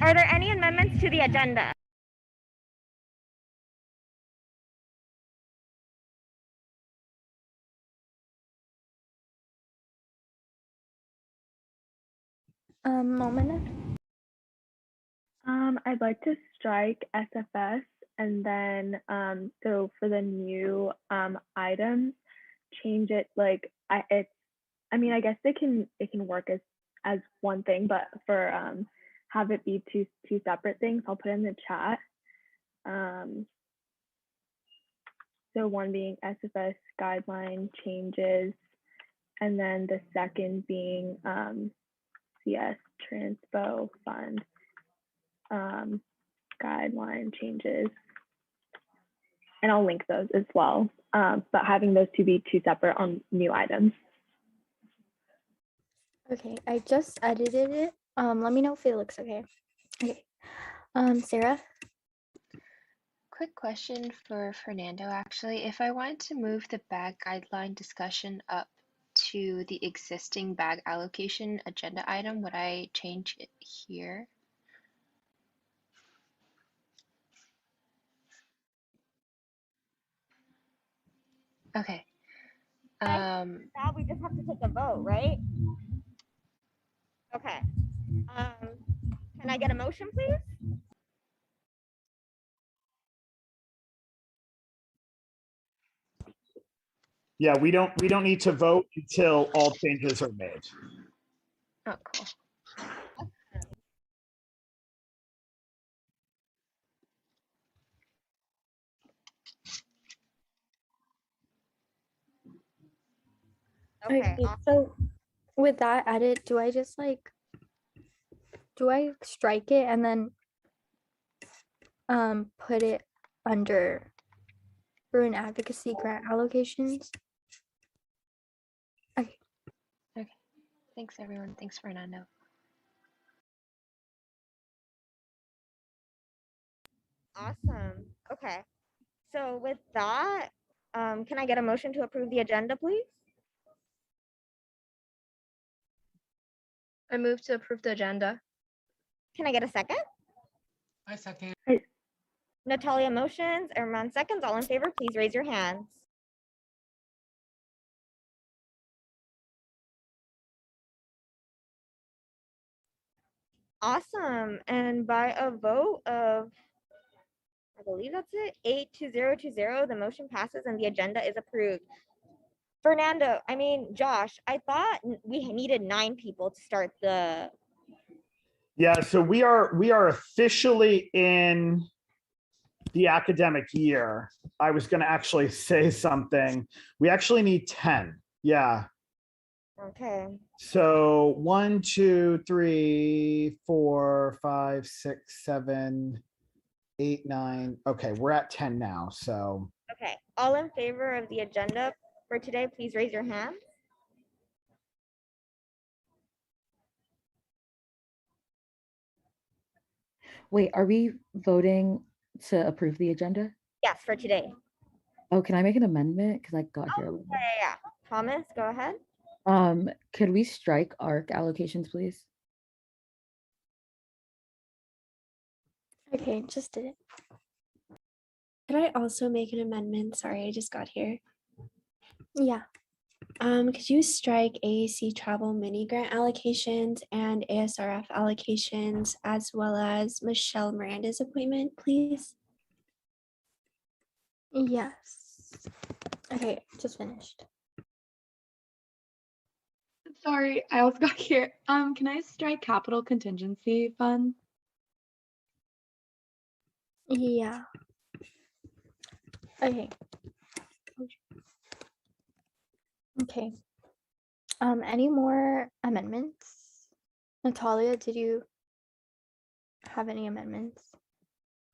Are there any amendments to the agenda? Moment. I'd like to strike SFS, and then so for the new items, change it like I guess it can work as one thing, but for have it be two separate things, I'll put in the chat. So one being SFS guideline changes, and then the second being CS Transpo Fund guideline changes. And I'll link those as well, but having those two be two separate on new items. Okay, I just edited it. Let me know if it looks okay. Okay. Sarah? Quick question for Fernando, actually. If I wanted to move the bag guideline discussion up to the existing bag allocation agenda item, would I change it here? Okay. Now we just have to take a vote, right? Okay. Can I get a motion, please? Yeah, we don't need to vote until all changes are made. Oh, cool. Okay. So with that added, do I just like, do I strike it and then put it under for an advocacy grant allocations? Okay. Okay. Thanks, everyone. Thanks, Fernando. Awesome. Okay. So with that, can I get a motion to approve the agenda, please? I move to approve the agenda. Can I get a second? I second. Natalia motions, Erman seconds. All in favor, please raise your hands. Awesome. And by a vote of, I believe that's it, 8-0 to 0, the motion passes and the agenda is approved. Josh, I thought we needed 9 people to start the. Yeah, so we are officially in the academic year. I was going to actually say something. We actually need 10. Yeah. Okay. So 1, 2, 3, 4, 5, 6, 7, 8, 9. Okay, we're at 10 now. So. Okay. All in favor of the agenda for today, please raise your hands. Wait, are we voting to approve the agenda? Yes, for today. Oh, can I make an amendment? Because I got here a little. Yeah. Thomas, go ahead. Could we strike ARC allocations, please? Okay, just did it. Could I also make an amendment? Sorry, I just got here. Yeah. Could you strike AAC travel mini grant allocations and ASRF allocations, as well as Michelle Miranda's appointment, please? Yes. Okay, just finished. Sorry, I also got here. Can I strike capital contingency fund? Yeah. Okay. Okay. Any more amendments? Natalia, did you have any amendments?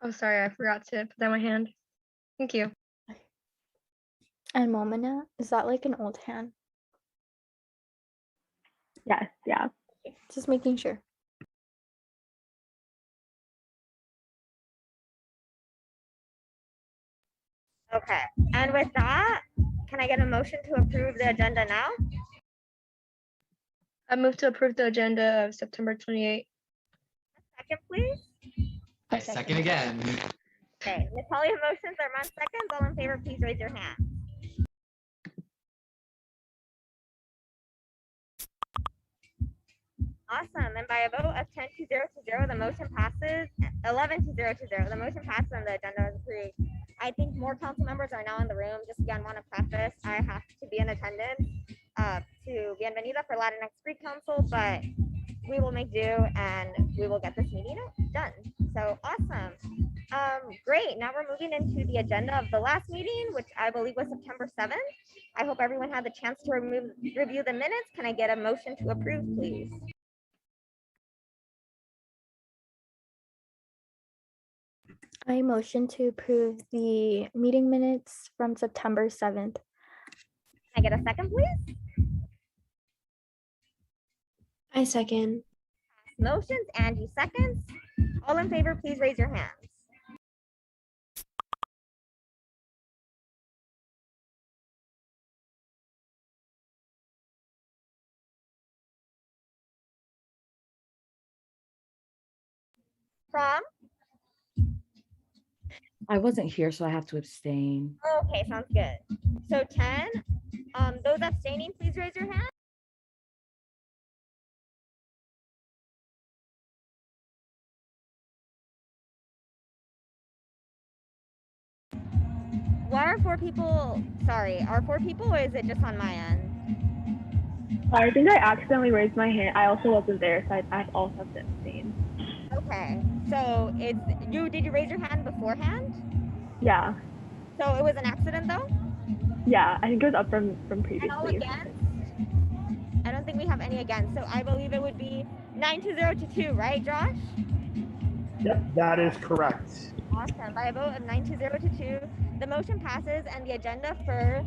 Oh, sorry, I forgot to put down my hand. Thank you. Okay. And Momina, is that like an old hand? Yes, yeah. Okay, just making sure. Okay. And with that, can I get a motion to approve the agenda now? I move to approve the agenda of September 28th. Second, please. I second again. Okay, Natalia motions, Armand seconds. All in favor, please raise your hand. Awesome, and by a vote of 10 to 0 to 0, the motion passes. 11 to 0 to 0, the motion passes and the agenda is approved. I think more council members are now in the room. Just again, want to preface, I have to be in attendance to Bienvenida for Latinx Free Council, but we will make do and we will get this meeting done. So awesome. Great, now we're moving into the agenda of the last meeting, which I believe was September 7th. I hope everyone had the chance to review the minutes. Can I get a motion to approve, please? I motion to approve the meeting minutes from September 7th. Can I get a second, please? I second. Motions, Angie seconds. All in favor, please raise your hands. Prom? I wasn't here, so I have to abstain. Okay, sounds good. So 10, those abstaining, please raise your hand. Why are 4 people, sorry, are 4 people or is it just on my end? I think I accidentally raised my hand. I also wasn't there, so I also have to abstain. Okay, so did you raise your hand beforehand? Yeah. So it was an accident though? Yeah, I think it was up from And all previously. against? I don't think we have any against, so I believe it would be 9 to 0 to 2, right, Josh? Yep, that is correct. Awesome. By a vote of 9 to 0 to 2, the motion passes and the agenda for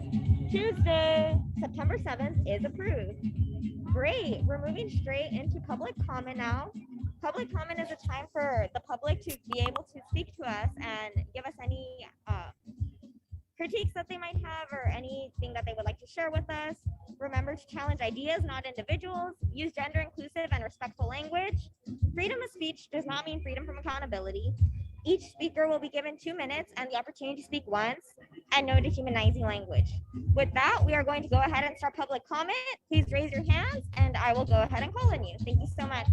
Tuesday, September 7th is approved. Great. We're moving straight into public comment now. Public comment is a time for the public to be able to speak to us and give us any critiques that they might have or anything that they would like to share with us. Remember to challenge ideas, not individuals. Use gender inclusive and respectful language. Freedom of speech does not mean freedom from accountability. Each speaker will be given 2 minutes and the opportunity to speak once, and no dehumanizing language. With that, we are going to go ahead and start public comment. Please raise your hands and I will go ahead and call on you. Thank you so much.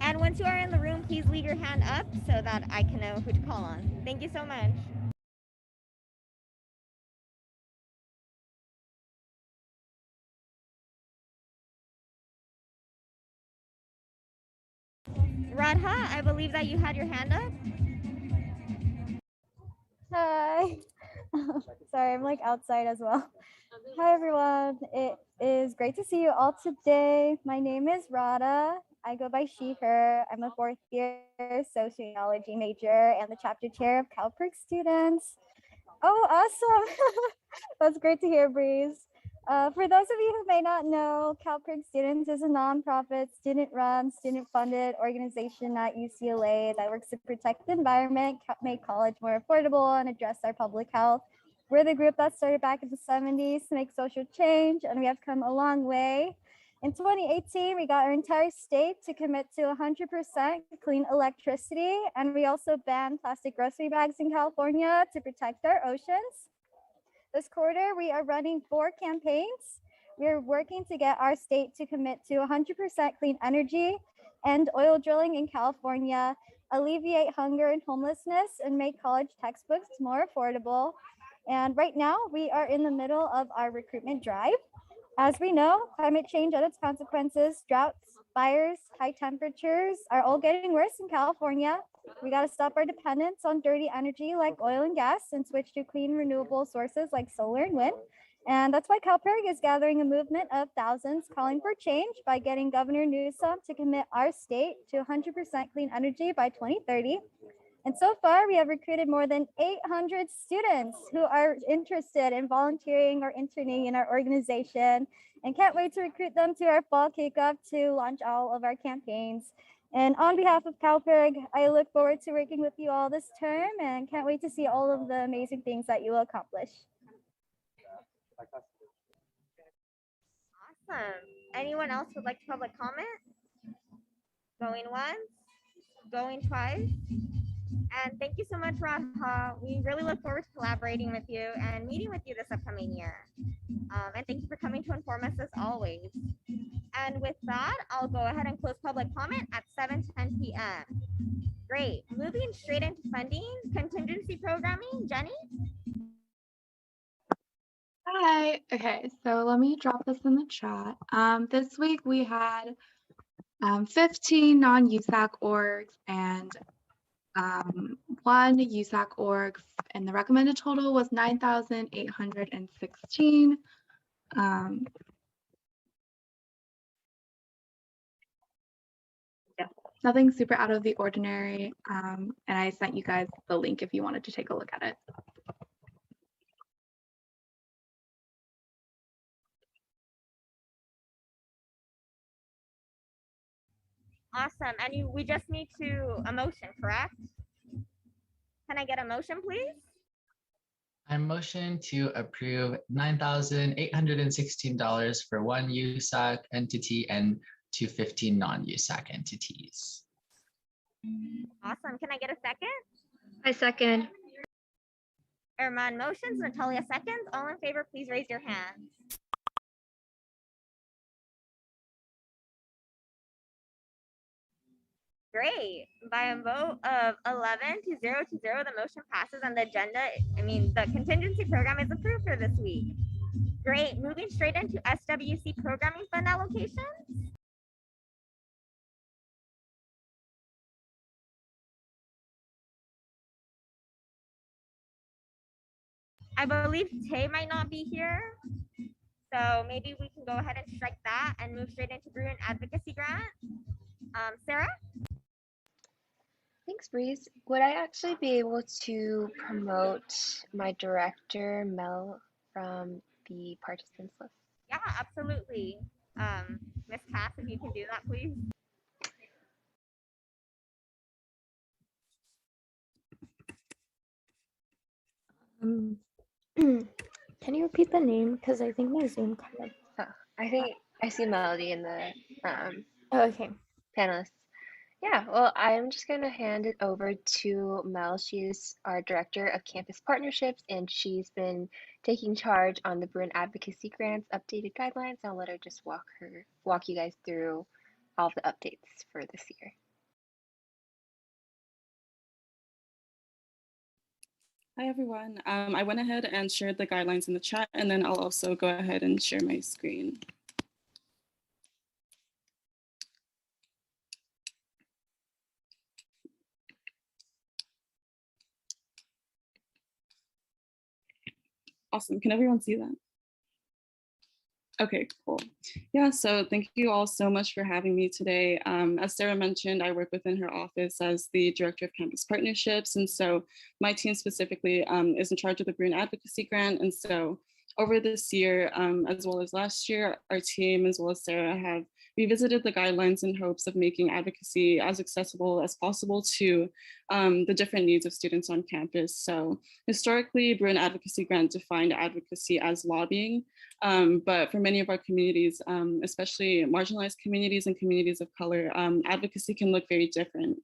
And once you are in the room, please leave your hand up so that I can know who to call on. Thank you so much. Radha, I believe that you had your hand up. Hi. Sorry, I'm like outside as well. Hi everyone. It is great to see you all today. My name is Radha. I go by she, her. I'm a 4th year sociology major and the chapter chair of CalPERC students. Oh, awesome. That's great to hear, Breeze. For those of you who may not know, CalPERC Students is a nonprofit, student-run, student-funded organization at UCLA that works to protect the environment, make college more affordable, and address our public health. We're the group that started back in the 70s to make social change, and we have come a long way. In 2018, we got our entire state to commit to 100% clean electricity, and we also banned plastic grocery bags in California to protect our oceans. This quarter, we are running 4 campaigns. We're working to get our state to commit to 100% clean energy, end oil drilling in California, alleviate hunger and homelessness, and make college textbooks more affordable. And right now, we are in the middle of our recruitment drive. As we know, climate change and its consequences, droughts, fires, high temperatures are all getting worse in California. We got to stop our dependence on dirty energy like oil and gas and switch to clean renewable sources like solar and wind. And that's why CalPERC is gathering a movement of thousands calling for change by getting Governor Newsom to commit our state to 100% clean energy by 2030. And so far, we have recruited more than 800 students who are interested in volunteering or interning in our organization, and can't wait to recruit them to our fall kickoff to launch all of our campaigns. And on behalf of CalPERC, I look forward to working with you all this term and can't wait to see all of the amazing things that you will accomplish. Awesome. Anyone else would like to public comment? Going once, going twice. And thank you so much, Radha. We really look forward to collaborating with you and meeting with you this upcoming year. And thank you for coming to inform us as always. And with that, I'll go ahead and close public comment at 7:10 p.m. Great. Moving straight into funding, contingency programming, Jenny? Hi. Okay, so let me drop this in the chat. This week we had 15 non-USAC orgs and one USAC org, and the recommended total was 9,816. Yeah, nothing super out of the ordinary. And I sent you guys the link if you wanted to take a look at it. Awesome. And we just need a motion, correct? Can I get a motion, please? I motion to approve $9,816 for one USAC entity and 215 non-USAC entities. Awesome. Can I get a second? I second. Erman motions, Natalia seconds. All in favor, please raise your hands. Great. By a vote of 11 to 0 to 0, the motion passes and the the contingency program is approved for this week. Great. Moving straight into SWC programming fund allocations. I believe Tay might not be here. So maybe we can go ahead and strike that and move straight into Bruin Advocacy Grant. Sarah? Thanks, Breeze. Would I actually be able to promote my director, Mel, from the participants list? Yeah, absolutely. Miss Cass, if you can do that, please. Can you repeat the name? Because I think my Zoom kind of. Oh, I think I see Melody in the okay. panelists. Yeah, well, I'm just going to hand it over to Mel. She's our Director of Campus Partnerships, and she's been taking charge on the Bruin Advocacy Grants updated guidelines. I'll let her just walk you guys through all the updates for this year. Hi, everyone. I went ahead and shared the guidelines in the chat, and then I'll also go ahead and share my screen. Awesome. Can everyone see that? Okay, cool. Yeah, so thank you all so much for having me today. As Sarah mentioned, I work within her office as the Director of Campus Partnerships. And so my team specifically is in charge of the Bruin Advocacy Grant. And so over this year, as well as last year, our team, as well as Sarah, have revisited the guidelines in hopes of making advocacy as accessible as possible to the different needs of students on campus. So historically, Bruin Advocacy Grant defined advocacy as lobbying, but for many of our communities, especially marginalized communities and communities of color, advocacy can look very different.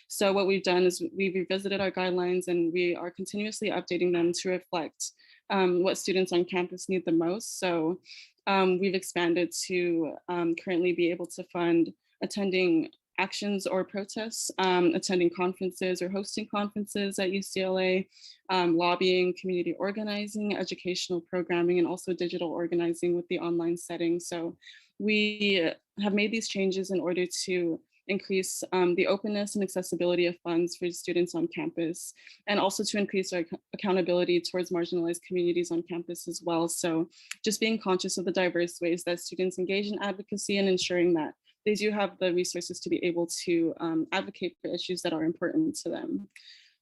So what we've done is we've revisited our guidelines and we are continuously updating them to reflect what students on campus need the most. So we've expanded to currently be able to fund attending actions or protests, attending conferences or hosting conferences at UCLA, lobbying, community organizing, educational programming, and also digital organizing with the online setting. So we have made these changes in order to increase the openness and accessibility of funds for students on campus, and also to increase our accountability towards marginalized communities on campus as well. So just being conscious of the diverse ways that students engage in advocacy and ensuring that they do have the resources to be able to advocate for issues that are important to them.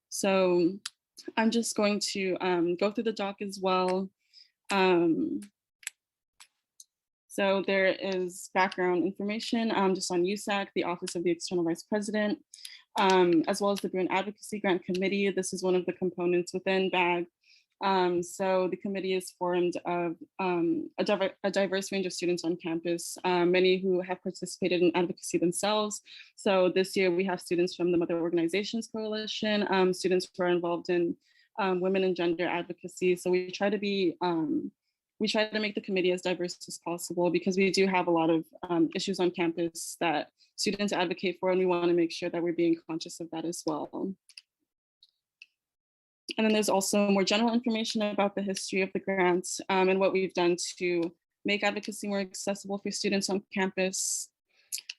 So I'm just going to go through the doc as well. So there is background information just on USAC, the Office of the External Vice President, as well as the Bruin Advocacy Grant Committee. This is one of the components within BAG. So the committee is formed of a diverse range of students on campus, many who have participated in advocacy themselves. So this year we have students from the Mother Organizations Coalition, students who are involved in women and gender advocacy. So we try to make the committee as diverse as possible because we do have a lot of issues on campus that students advocate for, and we want to make sure that we're being conscious of that as well. And then there's also more general information about the history of the grants and what we've done to make advocacy more accessible for students on campus.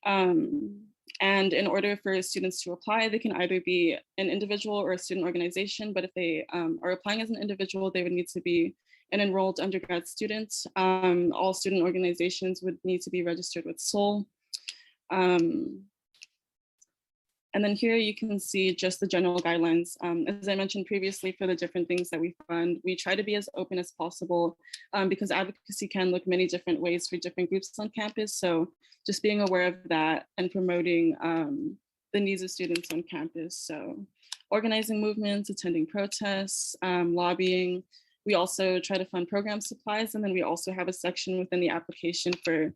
And in order for students to apply, they can either be an individual or a student organization, but if they are applying as an individual, they would need to be an enrolled undergrad student. All student organizations would need to be registered with SOL. And then here you can see just the general guidelines. As I mentioned previously, for the different things that we fund, we try to be as open as possible because advocacy can look many different ways for different groups on campus. So just being aware of that and promoting the needs of students on campus. So organizing movements, attending protests, lobbying. We also try to fund program supplies. And then we also have a section within the application for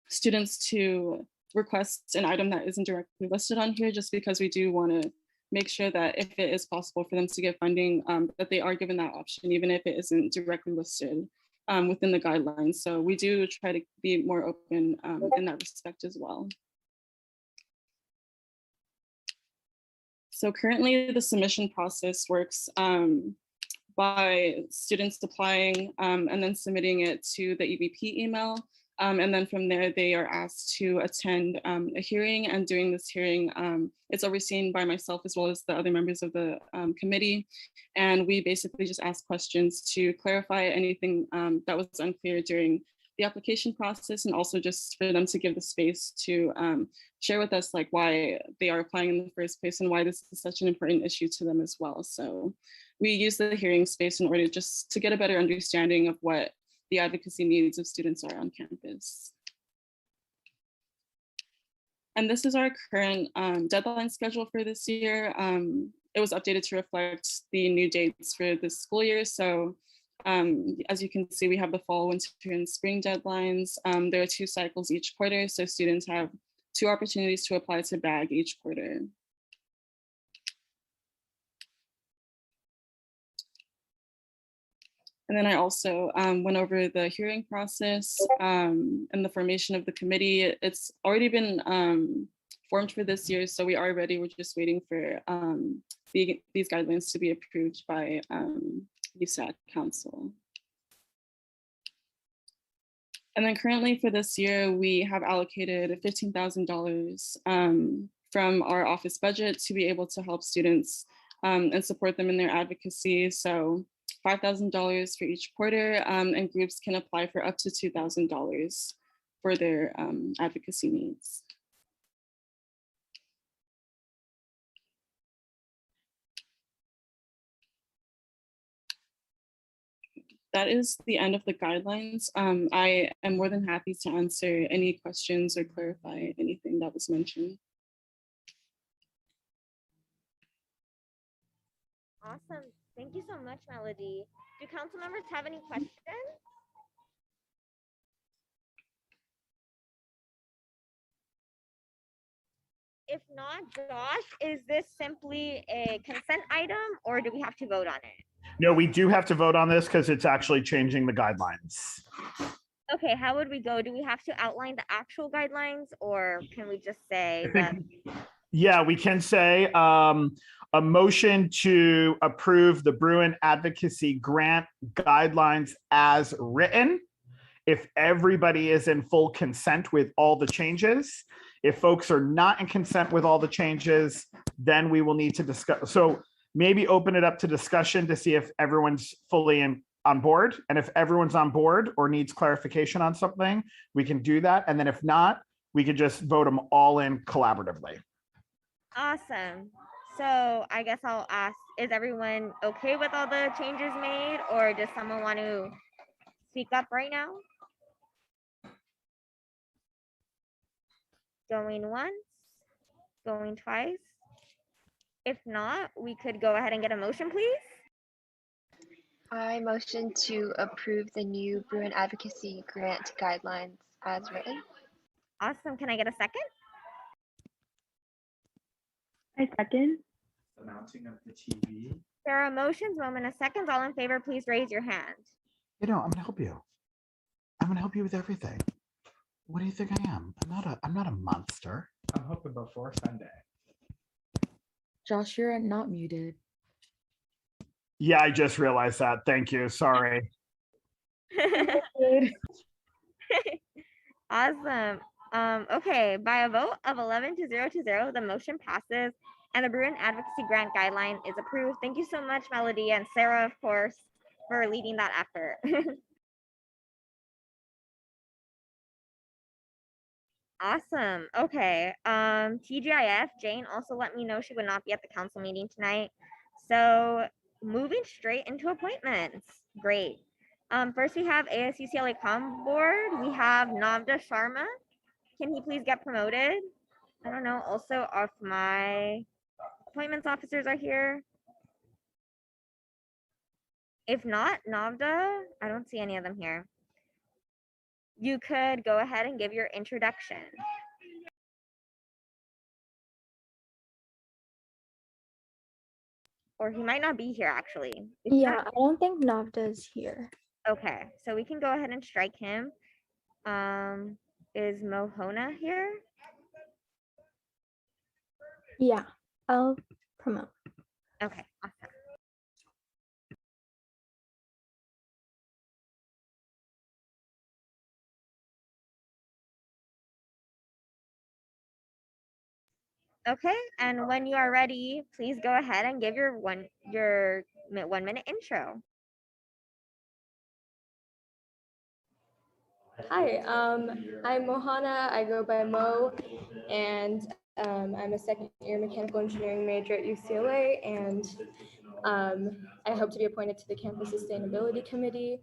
students to request an item that isn't directly listed on here, just because we do want to make sure that if it is possible for them to get funding, that they are given that option, even if it isn't directly listed within the guidelines. So we do try to be more open in that respect as well. So currently the submission process works by students applying and then submitting it to the EVP email. And then from there, they are asked to attend a hearing. And during this hearing, it's overseen by myself as well as the other members of the committee. And we basically just ask questions to clarify anything that was unclear during the application process, and also just for them to give the space to share with us like why they are applying in the first place and why this is such an important issue to them as well. So we use the hearing space in order just to get a better understanding of what the advocacy needs of students are on campus. And this is our current deadline schedule for this year. It was updated to reflect the new dates for this school year. So as you can see, we have the fall, winter, and spring deadlines. There are 2 cycles each quarter, so students have 2 opportunities to apply to BAG each quarter. And then I also went over the hearing process and the formation of the committee. It's already been formed for this year, so we are ready. We're just waiting for these guidelines to be approved by USAC Council. And then currently for this year, we have allocated $15,000 from our office budget to be able to help students and support them in their advocacy. So $5,000 for each quarter, and groups can apply for up to $2,000 for their advocacy needs. That is the end of the guidelines. I am more than happy to answer any questions or clarify anything that was mentioned. Awesome. Thank you so much, Melody. Do council members have any questions? If not, Josh, is this simply a consent item or do we have to vote on it? No, we do have to vote on this because it's actually changing the guidelines. Okay, how would we go? Do we have to outline the actual guidelines or can we just say that? Yeah, we can say a motion to approve the Bruin Advocacy Grant guidelines as written. If everybody is in full consent with all the changes. If folks are not in consent with all the changes, then we will need to discuss. So maybe open it up to discussion to see if everyone's fully on board. And if everyone's on board or needs clarification on something, we can do that. And then if not, we could just vote them all in collaboratively. Awesome. So I guess I'll ask, is everyone okay with all the changes made or does someone want to speak up right now? Going once, going twice. If not, we could go ahead and get a motion, please. I motion to approve the new Bruin Advocacy grant guidelines as written. Awesome. Can I get a second? I second. The mounting of the TV. There are motions, moment of seconds. All in favor, please raise your hand. I'm gonna help you. I'm gonna help you with everything. What do you think I am? I'm not a monster. I'm hoping before Sunday. Josh, you're not muted. Yeah, I just realized that. Thank you. Sorry. Awesome. Okay, by a vote of 11 to 0 to 0, the motion passes and the Bruin Advocacy Grant Guideline is approved. Thank you so much, Melody, and Sarah, of course, for leading that effort. Awesome. Okay. TGIF, Jane also let me know she would not be at the council meeting tonight. So moving straight into appointments. Great. First we have ASUCLA Com Board. We have Navda Sharma. Can he please get promoted? I don't know. Also, if my appointments officers are here. If not, Navda, I don't see any of them here. You could go ahead and give your introduction. Or he might not be here actually. Yeah, I don't think Navda is here. Okay, so we can go ahead and strike him. Is Mohona here? Yeah, I'll promote. Okay, awesome. Okay, and when you are ready, please go ahead and give your 1 minute intro. Hi, I'm Mohana. I go by Mo, and I'm a second-year mechanical engineering major at UCLA, and I hope to be appointed to the Campus Sustainability Committee.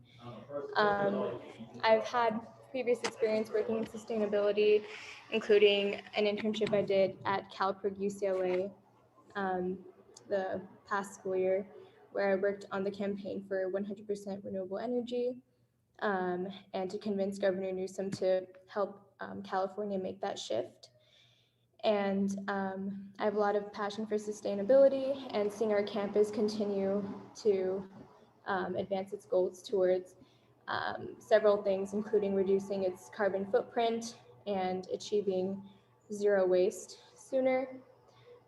I've had previous experience working in sustainability, including an internship I did at CalPERG UCLA the past school year, where I worked on the campaign for 100% renewable energy. And to convince Governor Newsom to help California make that shift. And I have a lot of passion for sustainability and seeing our campus continue to advance its goals towards several things, including reducing its carbon footprint and achieving zero waste sooner.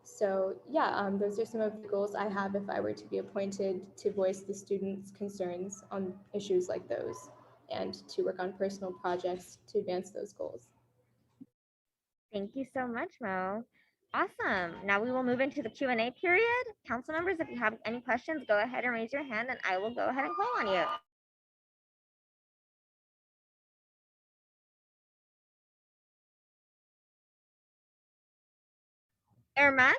So yeah, those are some of the goals I have if I were to be appointed to voice the students' concerns on issues like those, and to work on personal projects to advance those goals. Thank you so much, Mo. Awesome. Now we will move into the Q&A period. Council members, if you have any questions, go ahead and raise your hand and I will go ahead and call on you. Erman?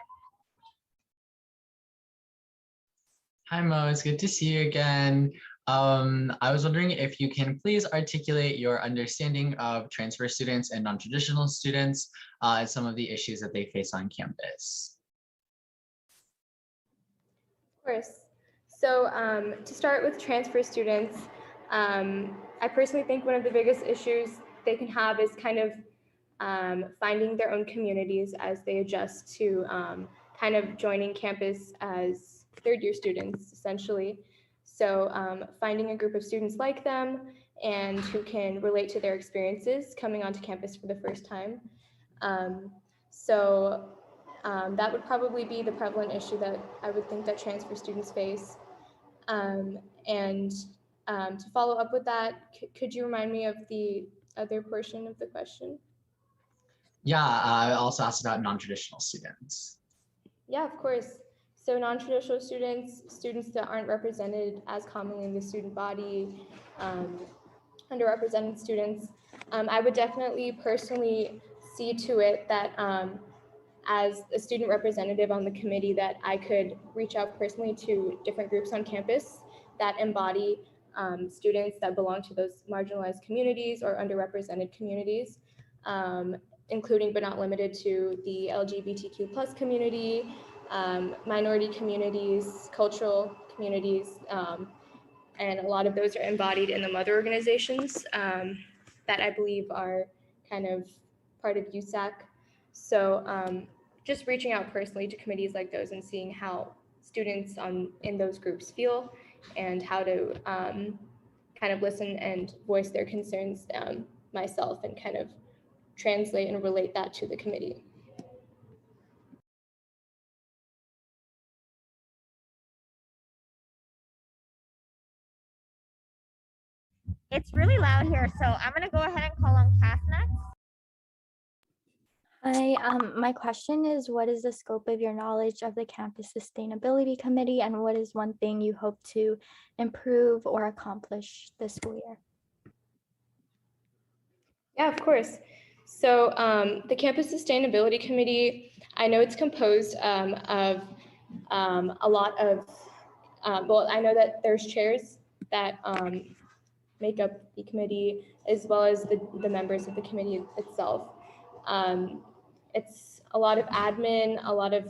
Hi Mo, it's good to see you again. I was wondering if you can please articulate your understanding of transfer students and non-traditional students and some of the issues that they face on campus. Of course. So to start with transfer students, I personally think one of the biggest issues they can have is kind of finding their own communities as they adjust to kind of joining campus as third-year students, essentially. So finding a group of students like them and who can relate to their experiences coming onto campus for the first time. That would probably be the prevalent issue that I would think that transfer students face. To follow up with that, could you remind me of the other portion of the question? Yeah, I also asked about non-traditional students. Yeah, of course. So non-traditional students, students that aren't represented as commonly in the student body, underrepresented students, I would definitely personally see to it that as a student representative on the committee that I could reach out personally to different groups on campus that embody students that belong to those marginalized communities or underrepresented communities, including but not limited to the LGBTQ+ community, minority communities, cultural communities, and a lot of those are embodied in the mother organizations that I believe are kind of part of USAC. So just reaching out personally to committees like those and seeing how students in those groups feel and how to kind of listen and voice their concerns myself and kind of translate and relate that to the committee. It's really loud here, so I'm going to go ahead and call on Cass next. Hi, my question is, what is the scope of your knowledge of the Campus Sustainability Committee, and what is one thing you hope to improve or accomplish this school year? Yeah, of course. So the Campus Sustainability Committee, I know it's composed of a lot of, well, I know that there's chairs that make up the committee, as well as the members of the committee itself. It's a lot of admin, a lot of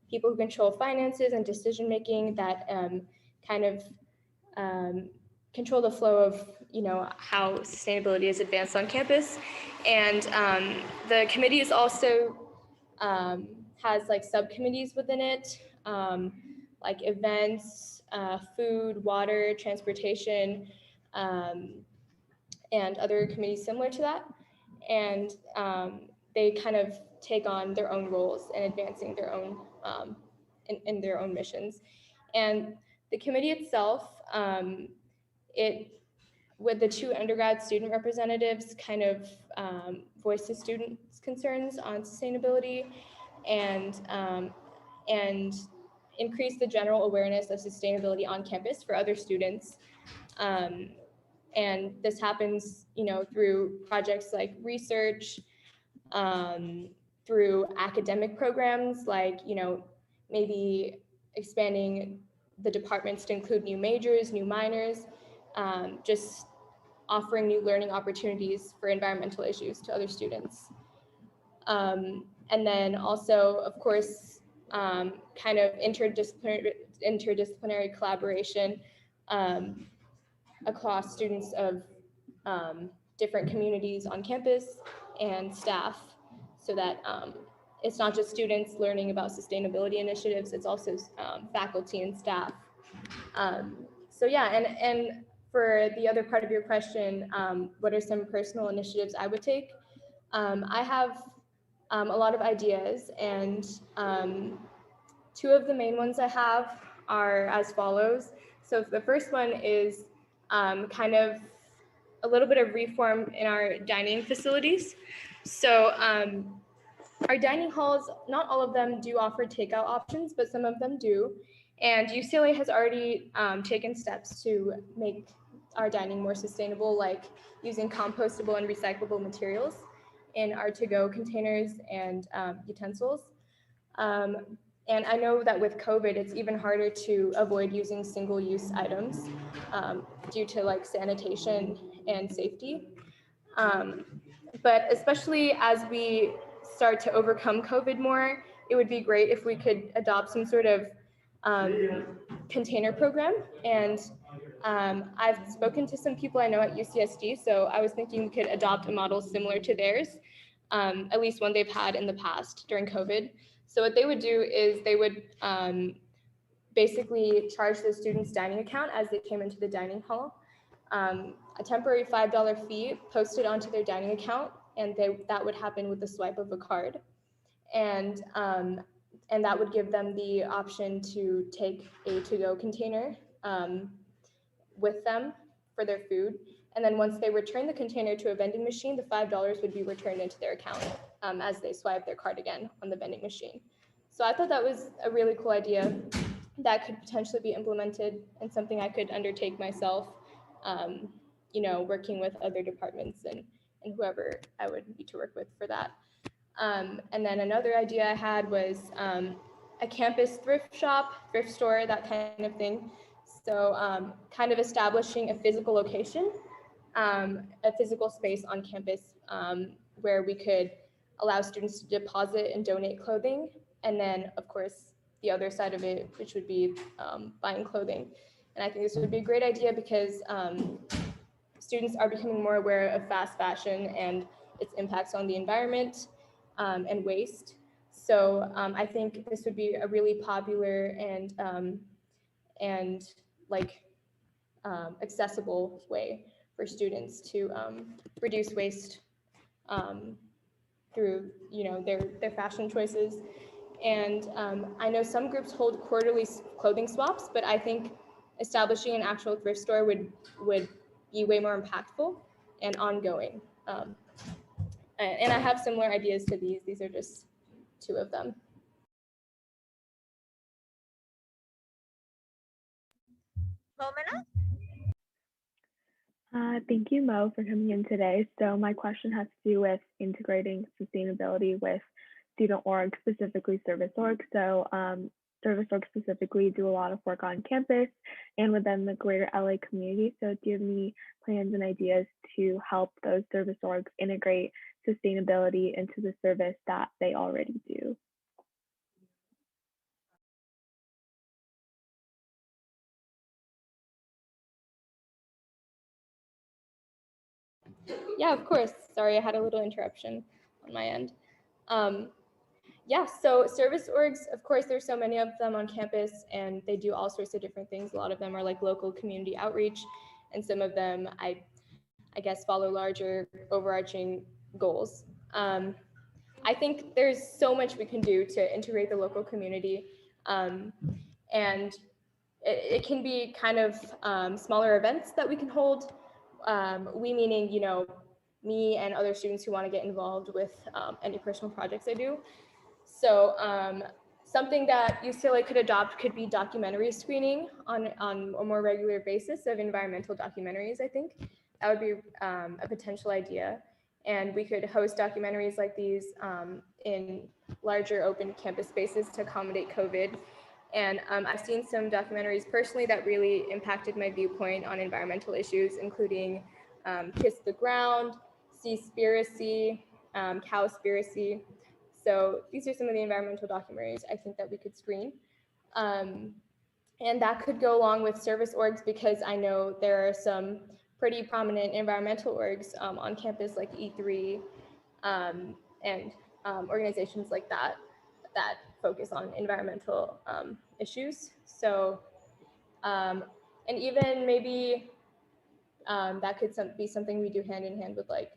people who control finances and decision-making that kind of control the flow of, how sustainability is advanced on campus. And the committee is also has like subcommittees within it, like events, food, water, transportation, and other committees similar to that. And they kind of take on their own roles in advancing their own, in their own missions. And the committee itself, with the 2 undergrad student representatives, kind of voices students' concerns on sustainability and increase the general awareness of sustainability on campus for other students. And this happens, through projects like research, through academic programs, like, maybe expanding the departments to include new majors, new minors, just offering new learning opportunities for environmental issues to other students. And then also, of course, kind of interdisciplinary collaboration across students of different communities on campus and staff, so that it's not just students learning about sustainability initiatives, it's also faculty and staff. So yeah, and for the other part of your question, what are some personal initiatives I would take? I have a lot of ideas, and 2 of the main ones I have are as follows. So the first one is kind of a little bit of reform in our dining facilities. So our dining halls, not all of them do offer takeout options, but some of them do. And UCLA has already taken steps to make our dining more sustainable, like using compostable and recyclable materials in our to-go containers and utensils. And I know that with COVID, it's even harder to avoid using single-use items due to like sanitation and safety. But especially as we start to overcome COVID more, it would be great if we could adopt some sort of container program. And I've spoken to some people I know at UCSD, so I was thinking we could adopt a model similar to theirs, at least one they've had in the past during COVID. So what they would do is they would basically charge the student's dining account as they came into the dining hall, a temporary $5 fee posted onto their dining account, and that would happen with the swipe of a card. And that would give them the option to take a to-go container with them for their food. And then once they return the container to a vending machine, the $5 would be returned into their account as they swipe their card again on the vending machine. So I thought that was a really cool idea that could potentially be implemented and something I could undertake myself, working with other departments and whoever I would need to work with for that. And then another idea I had was a campus thrift shop, thrift store, that kind of thing. So kind of establishing a physical location, a physical space on campus where we could allow students to deposit and donate clothing. And then, of course, the other side of it, which would be buying clothing. And I think this would be a great idea because students are becoming more aware of fast fashion and its impacts on the environment and waste. So I think this would be a really popular and like accessible way for students to reduce waste through their fashion choices. And I know some groups hold quarterly clothing swaps, but I think establishing an actual thrift store would be way more impactful and ongoing. And I have similar ideas to these. These are just two of them. Thank you, Mo, for coming in today. So my question has to do with integrating sustainability with student org, specifically service org. So service org specifically do a lot of work on campus and within the greater LA community. So do you have any plans and ideas to help those service orgs integrate sustainability into the service that they already do? Yeah, of course. Sorry, I had a little interruption on my end. Yeah, so service orgs, of course, there's so many of them on campus and they do all sorts of different things. A lot of them are like local community outreach, and some of them, I guess, follow larger overarching goals. I think there's so much we can do to integrate the local community. And it can be kind of smaller events that we can hold. We meaning, me and other students who want to get involved with any personal projects I do. So something that UCLA could adopt could be documentary screening on a more regular basis of environmental documentaries, I think. That would be a potential idea. And we could host documentaries like these in larger open campus spaces to accommodate COVID. And I've seen some documentaries personally that really impacted my viewpoint on environmental issues, including Kiss the Ground, Seaspiracy, Cowspiracy. So these are some of the environmental documentaries I think that we could screen. And that could go along with service orgs because I know there are some pretty prominent environmental orgs on campus like E3 and organizations like that focus on environmental issues. So, and even maybe that could be something we do hand in hand with like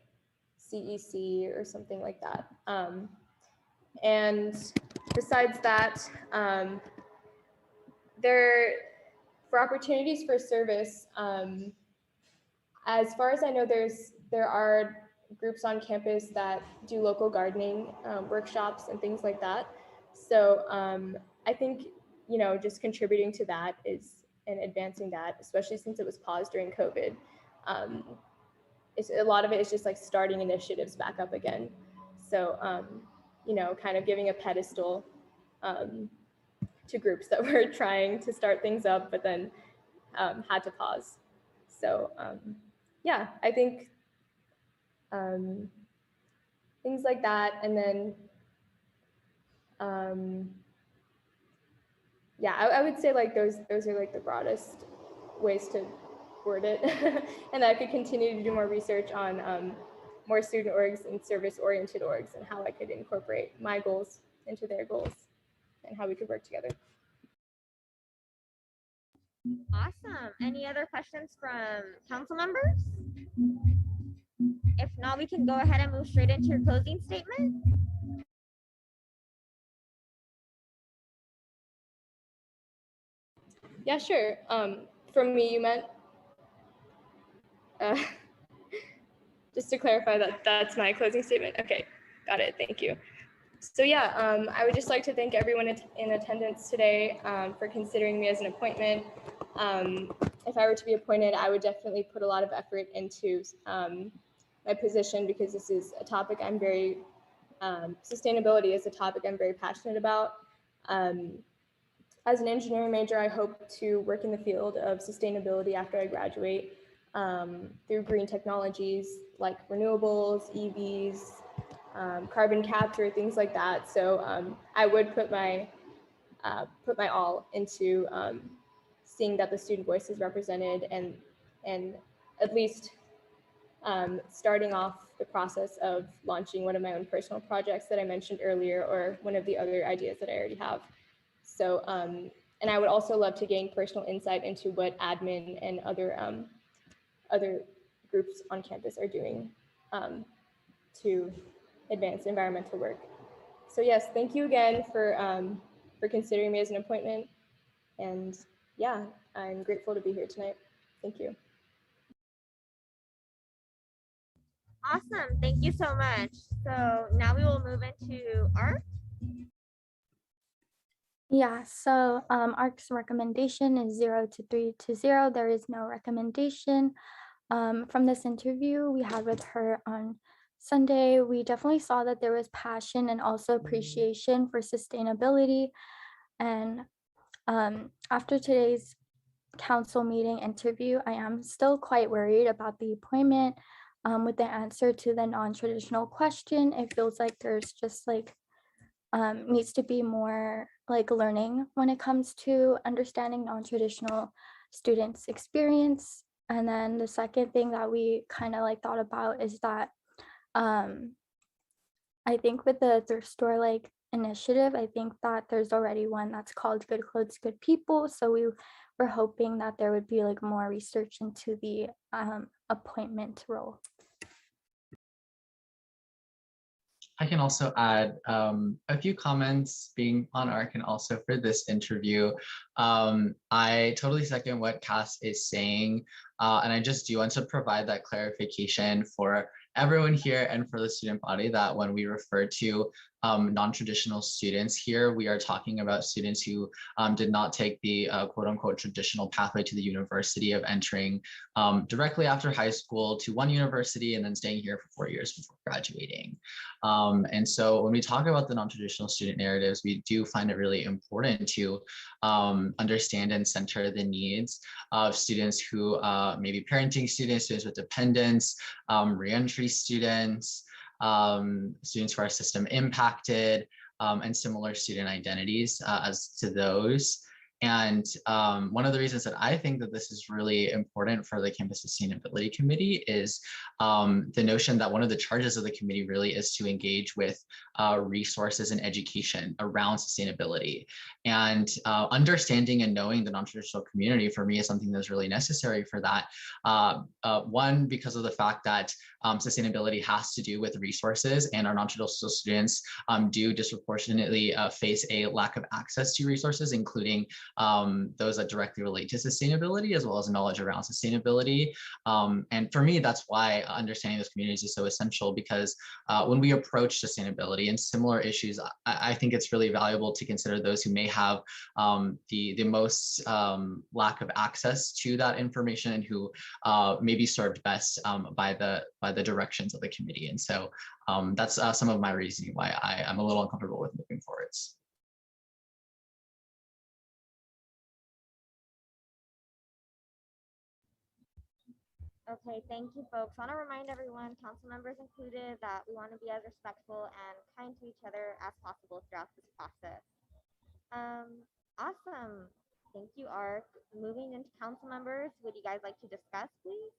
CEC or something like that. And besides that, for opportunities for service, as far as I know, there are groups on campus that do local gardening workshops and things like that. So I think, just contributing to that and advancing that, especially since it was paused during COVID. A lot of it is just like starting initiatives back up again. So, kind of giving a pedestal to groups that were trying to start things up, but then had to pause. So yeah, I think things like that. And then, yeah, I would say like those are like the broadest ways to word it. And I could continue to do more research on more student orgs and service-oriented orgs and how I could incorporate my goals into their goals and how we could work together. Awesome. Any other questions from council members? If not, we can go ahead and move straight into your closing statement. Yeah, sure. From me, you meant? Just to clarify that that's my closing statement. Okay, got it. Thank you. So yeah, I would just like to thank everyone in attendance today for considering me as an appointment. If I were to be appointed, I would definitely put a lot of effort into my position because this is a topic I'm very, sustainability is a topic I'm very passionate about. As an engineering major, I hope to work in the field of sustainability after I graduate through green technologies like renewables, EVs, carbon capture, things like that. So I would put my all into seeing that the student voice is represented and at least starting off the process of launching one of my own personal projects that I mentioned earlier, or one of the other ideas that I already have. So, and I would also love to gain personal insight into what admin and other groups on campus are doing to advance environmental work. So yes, thank you again for considering me as an appointment. And yeah, I'm grateful to be here tonight. Thank you. Awesome. Thank you so much. So now we will move into art. Yeah, so ARC's recommendation is 0 to 3 to 0. There is no recommendation. From this interview we had with her on Sunday, we definitely saw that there was passion and also appreciation for sustainability. And after today's council meeting interview, I am still quite worried about the appointment. With the answer to the non-traditional question, it feels like there's just like needs to be more like learning when it comes to understanding non-traditional students' experience. And then the second thing that we kind of like thought about is that I think with the thrift store like initiative, I think that there's already one that's called Good Clothes, Good People. So we were hoping that there would be like more research into the appointment role. I can also add a few comments being on ARC and also for this interview. I totally second what Cass is saying, and I just do want to provide that clarification for everyone here and for the student body that when we refer to non-traditional students here, we are talking about students who did not take the quote unquote traditional pathway to the university of entering directly after high school to one university and then staying here for 4 years before graduating. And so when we talk about the non-traditional student narratives, we do find it really important to understand and center the needs of students who may be parenting students, students with dependents, reentry students, students who are system impacted, and similar student identities as to those. And one of the reasons that I think that this is really important for the Campus Sustainability Committee is the notion that one of the charges of the committee really is to engage with resources and education around sustainability. And understanding and knowing the non-traditional community for me is something that's really necessary for that. One, because of the fact that sustainability has to do with resources, and our non-traditional students do disproportionately face a lack of access to resources, including those that directly relate to sustainability, as well as knowledge around sustainability. And for me, that's why understanding those communities is so essential, because when we approach sustainability and similar issues, I think it's really valuable to consider those who may have the most lack of access to that information and who may be served best by the directions of the committee. And so that's some of my reasoning why I am a little uncomfortable with moving forwards. Okay, thank you, folks. I want to remind everyone, council members included, that we want to be as respectful and kind to each other as possible throughout this process. Awesome. Thank you, ARC. Moving into council members, would you guys like to discuss, please?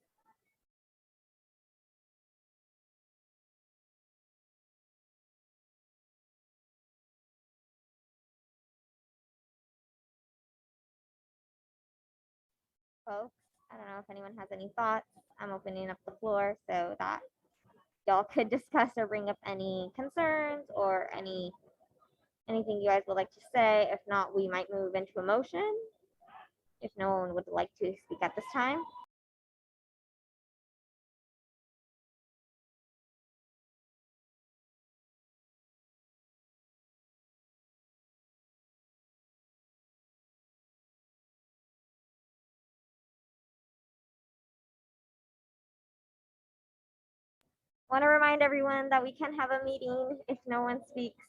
Folks, I don't know if anyone has any thoughts. I'm opening up the floor so that y'all could discuss or bring up any concerns or anything you guys would like to say. If not, we might move into a motion if no one would like to speak at this time. Want to remind everyone that we can have a meeting if no one speaks.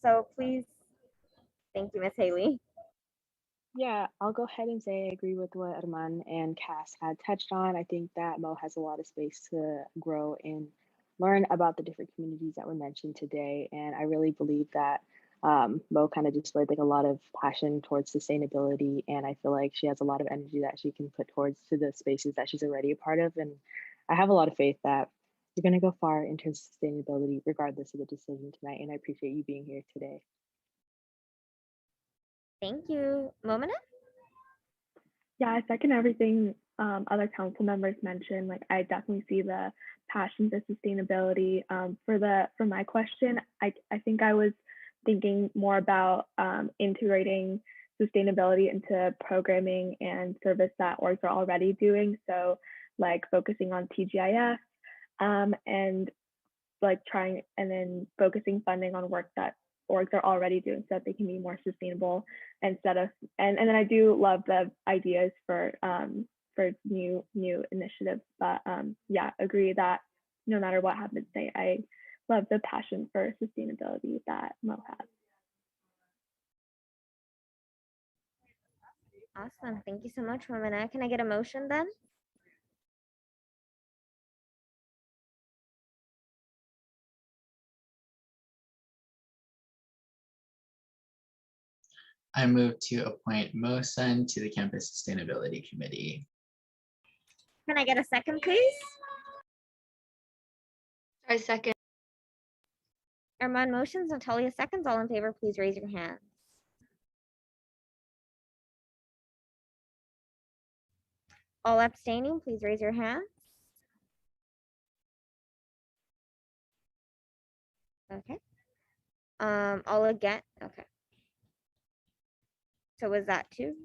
So please, thank you, Ms. Haley. Yeah, I'll go ahead and say I agree with what Arman and Cass had touched on. I think that Mo has a lot of space to grow and learn about the different communities that were mentioned today. And I really believe that Mo kind of displayed like a lot of passion towards sustainability, and I feel like she has a lot of energy that she can put towards to the spaces that she's already a part of. And I have a lot of faith that you're going to go far in terms of sustainability, regardless of the decision tonight. And I appreciate you being here today. Thank you. Momina? Yeah, I second everything other council members mentioned. Like, I definitely see the passion for sustainability. For my question, I think I was thinking more about integrating sustainability into programming and service that orgs are already doing. So like focusing on TGIF and like trying and then focusing funding on work that orgs are already doing so that they can be more sustainable instead of and then I do love the ideas for new initiatives, but yeah, agree that no matter what happens today, I love the passion for sustainability that Mo has. Awesome. Thank you so much, Momina. Can I get a motion then? I move to appoint Mo Sun to the Campus Sustainability Committee. Can I get a second, please? I second. Armand motions, Natalia seconds. All in favor, please raise your hands. All abstaining, please raise your hands. Okay. All again. Okay. So was that 2?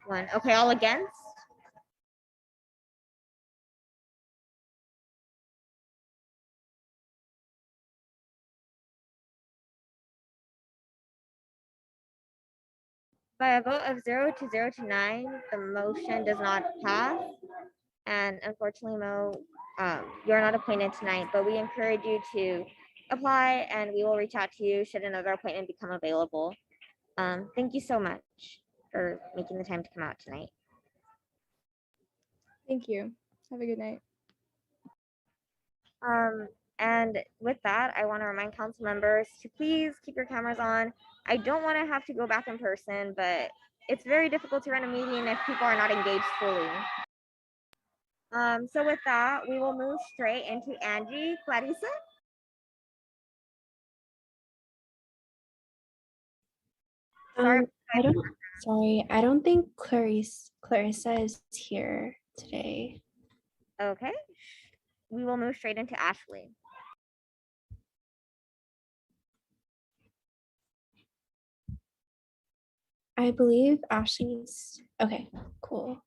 1. Okay, all against? By a vote of 0 to 9, the motion does not pass. And unfortunately, Mo, you're not appointed tonight, but we encourage you to apply and we will reach out to you should another appointment become available. Thank you so much for making the time to come out tonight. Thank you. Have a good night. And with that, I want to remind council members to please keep your cameras on. I don't want to have to go back in person, but it's very difficult to run a meeting if people are not engaged fully. So with that, we will move straight into Angie. Clarissa? I don't think Clarissa is here today. Okay. We will move straight into Ashley. I believe Ashley's okay, cool.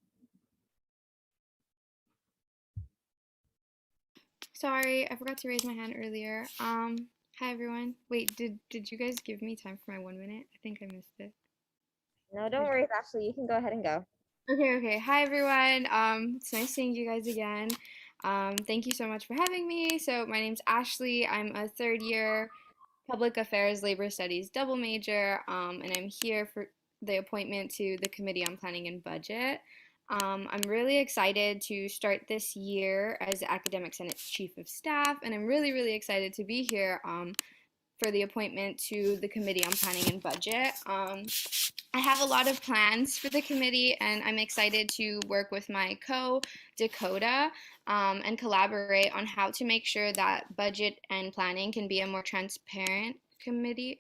Sorry, I forgot to raise my hand earlier. Hi everyone. Wait, did you guys give me time for my 1 minute? I think I missed it. No, don't worry, Ashley. You can go ahead and go. Okay. Hi everyone. It's nice seeing you guys again. Thank you so much for having me. So my name's Ashley. I'm a 3rd year Public Affairs Labor Studies double major, and I'm here for the appointment to the Committee on Planning and Budget. I'm really excited to start this year as the Academic Senate's Chief of Staff, and I'm really excited to be here for the appointment to the Committee on Planning and Budget. I have a lot of plans for the committee, and I'm excited to work with my Dakota, and collaborate on how to make sure that budget and planning can be a more transparent committee.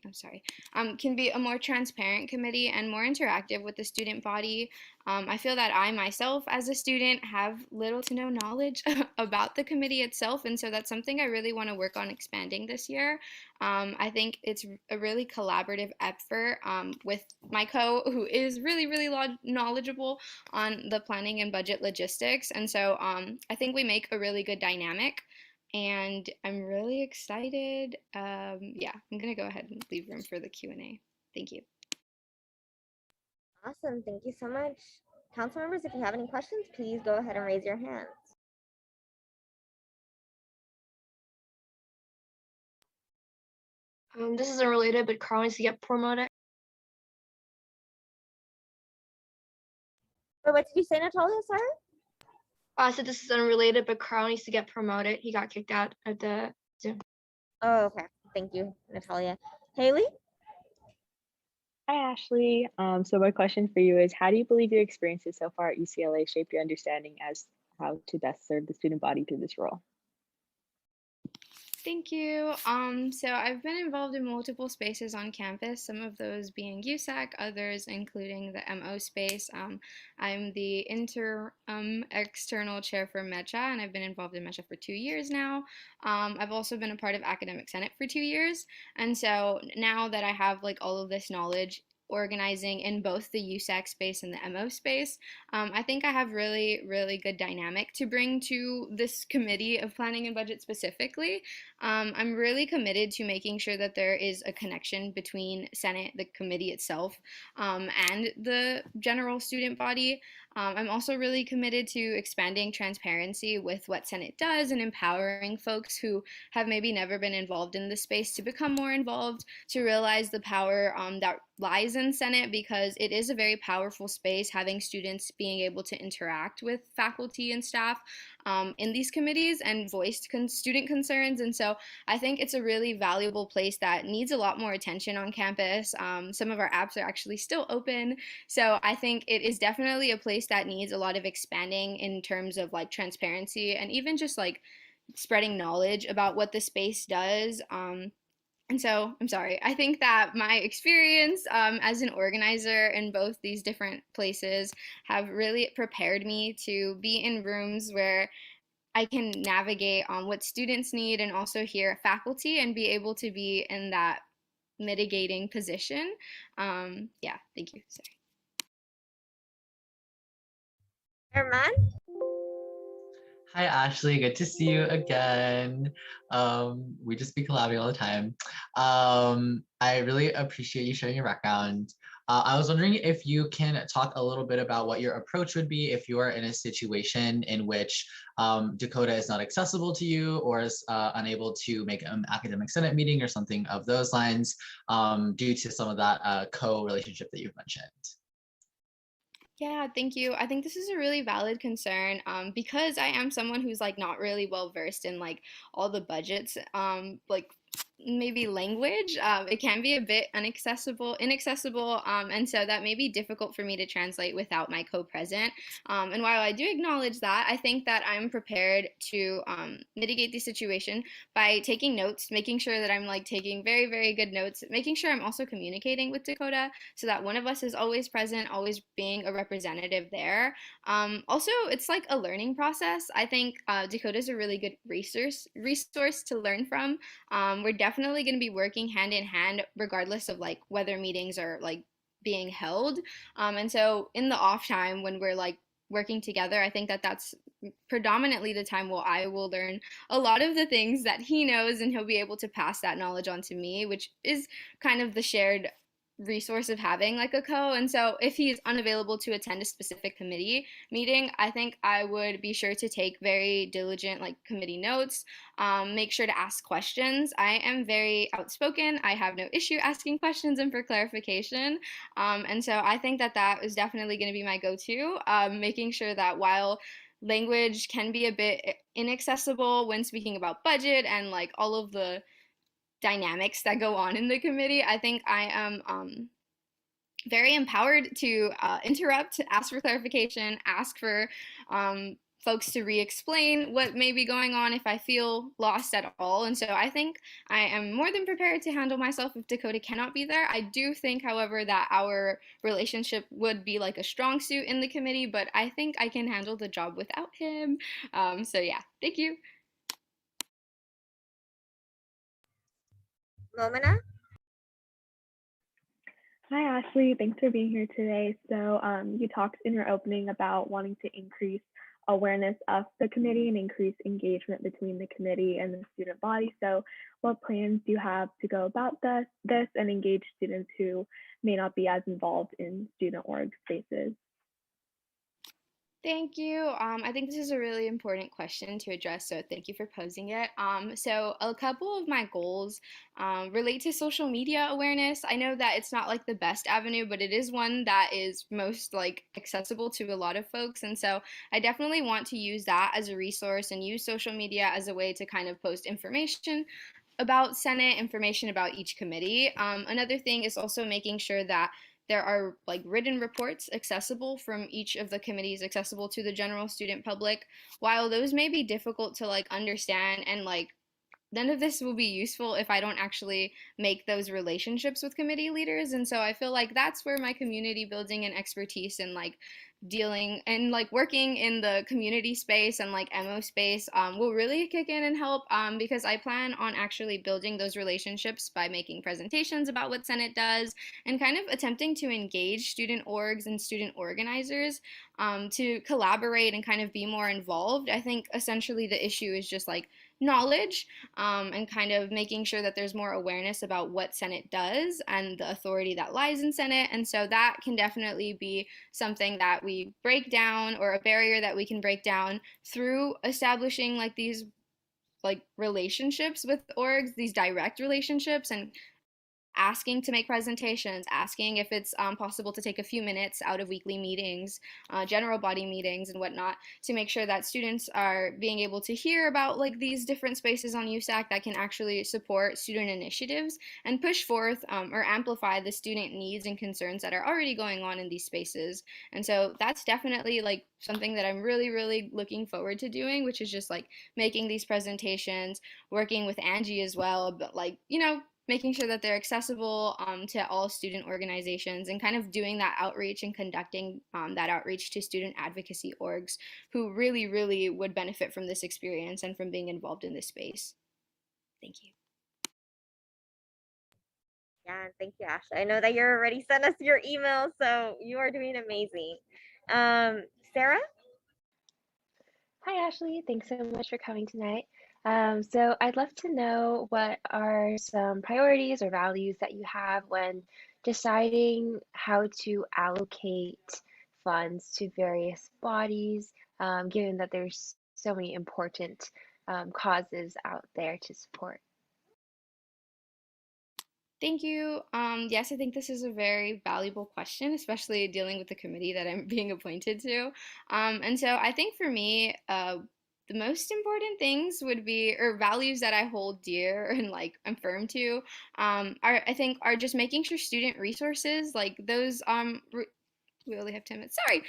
Can be a more transparent committee and more interactive with the student body. I feel that I myself, as a student, have little to no knowledge about the committee itself, and so that's something I really want to work on expanding this year. I think it's a really collaborative effort with my who is really knowledgeable on the planning and budget logistics, and so I think we make a really good dynamic. And I'm really excited. Yeah, I'm gonna go ahead and leave room for the Q&A. Thank you. Awesome, thank you so much. Council members, if you have any questions, please go ahead and raise your hands. This isn't related, but Carl needs to get promoted. What did you say, Natalia? Sorry? I said this is unrelated, but Carl needs to get promoted. He got kicked out of the Zoom. Oh, okay. Thank you, Natalia. Haley? Hi, Ashley. So my question for you is, how do you believe your experiences so far at UCLA shaped your understanding as how to best serve the student body through this role? Thank you. So I've been involved in multiple spaces on campus, some of those being USAC, others including the MO space. I'm the external chair for MECHA, and I've been involved in MECHA for 2 years now. I've also been a part of Academic Senate for 2 years. And so now that I have like all of this knowledge organizing in both the USAC space and the MO space, I think I have really good dynamic to bring to this committee of planning and budget specifically. I'm really committed to making sure that there is a connection between Senate, the committee itself, and the general student body. I'm also really committed to expanding transparency with what Senate does and empowering folks who have maybe never been involved in the space to become more involved, to realize the power that lies in Senate, because it is a very powerful space, having students being able to interact with faculty and staff in these committees and voice student concerns. And so I think it's a really valuable place that needs a lot more attention on campus. Some of our apps are actually still open. So I think it is definitely a place that needs a lot of expanding in terms of like transparency and even just like spreading knowledge about what the space does. And so, I'm sorry, I think that my experience as an organizer in both these different places have really prepared me to be in rooms where I can navigate on what students need and also hear faculty and be able to be in that mitigating position. Yeah, thank you. Sorry. Herman? Hi, Ashley. Good to see you again. We just be collabing all the time. I really appreciate you sharing your background. I was wondering if you can talk a little bit about what your approach would be if you are in a situation in which Dakota is not accessible to you or is unable to make an academic senate meeting or something of those lines due to some of that co-relationship that you've mentioned. Yeah, thank you. I think this is a really valid concern because I am someone who's like not really well versed in like all the budgets, like maybe language. It can be a bit inaccessible, and so that may be difficult for me to translate without my co-present. And while I do acknowledge that, I think that I'm prepared to mitigate the situation by taking notes, making sure that I'm like taking very good notes, making sure I'm also communicating with Dakota so that one of us is always present, always being a representative there. Also, it's like a learning process. I think Dakota is a really good resource to learn from. We're definitely going to be working hand in hand, regardless of like whether meetings are like being held. And so in the off time when we're like working together, I think that that's predominantly the time where I will learn a lot of the things that he knows, and he'll be able to pass that knowledge on to me, which is kind of the shared resource of having like a co. And so if he's unavailable to attend a specific committee meeting, I think I would be sure to take very diligent like committee notes, make sure to ask questions. I am very outspoken. I have no issue asking questions and for clarification. And so I think that that is definitely going to be my go-to, making sure that while language can be a bit inaccessible when speaking about budget and like all of the dynamics that go on in the committee, I think I am very empowered to interrupt, ask for clarification, ask for folks to re-explain what may be going on if I feel lost at all. And so I think I am more than prepared to handle myself if Dakota cannot be there. I do think, however, that our relationship would be like a strong suit in the committee, but I think I can handle the job without him. So yeah, thank you. Momina? Hi, Ashley. Thanks for being here today. So you talked in your opening about wanting to increase awareness of the committee and increase engagement between the committee and the student body. So what plans do you have to go about this and engage students who may not be as involved in student org spaces? Thank you. I think this is a really important question to address, so thank you for posing it. So a couple of my goals relate to social media awareness. I know that it's not like the best avenue, but it is one that is most like accessible to a lot of folks. And so I definitely want to use that as a resource and use social media as a way to kind of post information about Senate, information about each committee. Another thing is also making sure that there are like written reports accessible from each of the committees, accessible to the general student public. While those may be difficult to like understand, and like none of this will be useful if I don't actually make those relationships with committee leaders. And so I feel like that's where my community building and expertise and like dealing and like working in the community space and like MO space will really kick in and help, because I plan on actually building those relationships by making presentations about what Senate does and kind of attempting to engage student orgs and student organizers to collaborate and kind of be more involved. I think essentially the issue is just like knowledge, and kind of making sure that there's more awareness about what Senate does and the authority that lies in Senate. And so that can definitely be something that we break down, or a barrier that we can break down through establishing like these like relationships with orgs, these direct relationships, and asking to make presentations, asking if it's possible to take a few minutes out of weekly meetings, general body meetings and whatnot, to make sure that students are being able to hear about like these different spaces on USAC that can actually support student initiatives and push forth or amplify the student needs and concerns that are already going on in these spaces. And so that's definitely like something that I'm really, really looking forward to doing, which is just like making these presentations, working with Angie as well, but like, you know, making sure that they're accessible to all student organizations, and kind of doing that outreach and conducting that outreach to student advocacy orgs who really, really would benefit from this experience and from being involved in this space. Thank you. Yeah, thank you, Ashley. I know that you're already sent us your email, so you are doing amazing. Sarah? Hi, Ashley. Thanks so much for coming tonight. So I'd love to know what are some priorities or values that you have when deciding how to allocate funds to various bodies, given that there's so many important causes out there to support. Thank you. Yes, I think this is a very valuable question, especially dealing with the committee that I'm being appointed to. And so I think for me, the most important things would be, or values that I hold dear and like I'm firm to, are just making sure student resources, like those we only have 10 minutes. Sorry.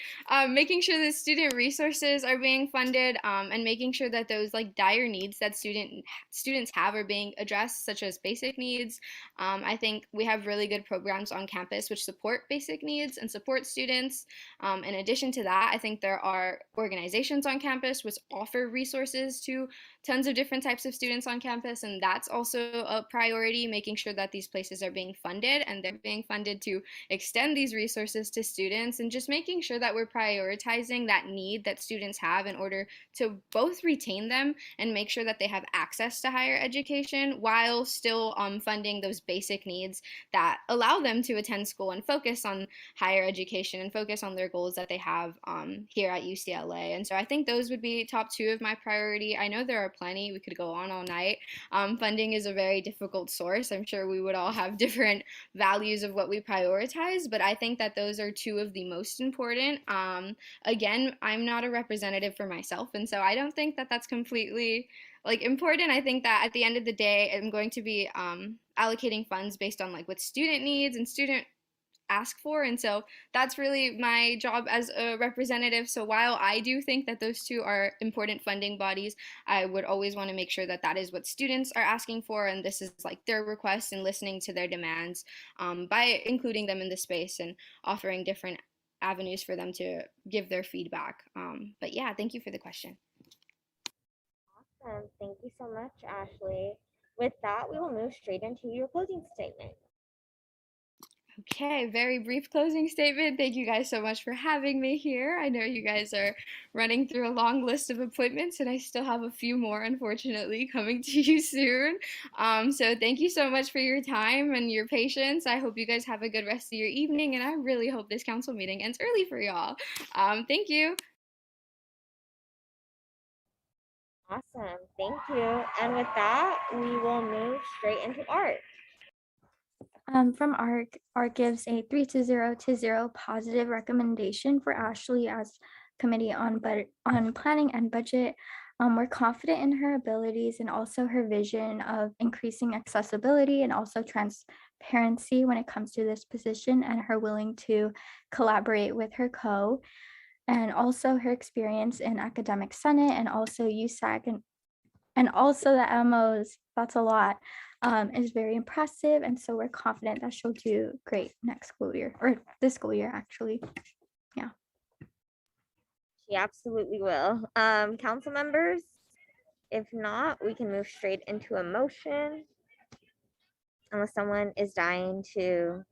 Making sure that student resources are being funded, and making sure that those like dire needs that students have are being addressed, such as basic needs. I think we have really good programs on campus which support basic needs and support students. In addition to that, I think there are organizations on campus which offer resources to tons of different types of students on campus, and that's also a priority, making sure that these places are being funded and they're being funded to extend these resources to students, and just making sure that we're prioritizing that need that students have in order to both retain them and make sure that they have access to higher education while still funding those basic needs that allow them to attend school and focus on higher education and focus on their goals that they have here at UCLA. And so I think those would be top two of my priority. I know there are plenty. We could go on all night. Funding is a very difficult source. I'm sure we would all have different values of what we prioritize, but I think that those are two of the most important. Again, I'm not a representative for myself, and so I don't think that that's completely like important. I think that at the end of the day, I'm going to be allocating funds based on like what student needs and student ask for, and so that's really my job as a representative. So while I do think that those two are important funding bodies, I would always want to make sure that that is what students are asking for, and this is like their requests, and listening to their demands by including them in the space and offering different avenues for them to give their feedback. But yeah, thank you for the question. Awesome. Thank you so much, Ashley. With that, we will move straight into your closing statement. Okay, very brief closing statement. Thank you guys so much for having me here. I know you guys are running through a long list of appointments, and I still have a few more, unfortunately, coming to you soon. So thank you so much for your time and your patience. I hope you guys have a good rest of your evening, and I really hope this council meeting ends early for y'all. Thank you. Awesome. Thank you. And with that, we will move straight into art. From ARC gives a 3-0 positive recommendation for Ashley as committee on planning and budget. We're confident in her abilities and also her vision of increasing accessibility and also transparency when it comes to this position, and her willing to collaborate with her co, and also her experience in academic senate and also USAC and also the MOs, that's a lot, is very impressive. And so we're confident that she'll do great next school year, or this school year actually. Yeah. She absolutely will. Council members, if not, we can move straight into a motion. Unless someone is dying to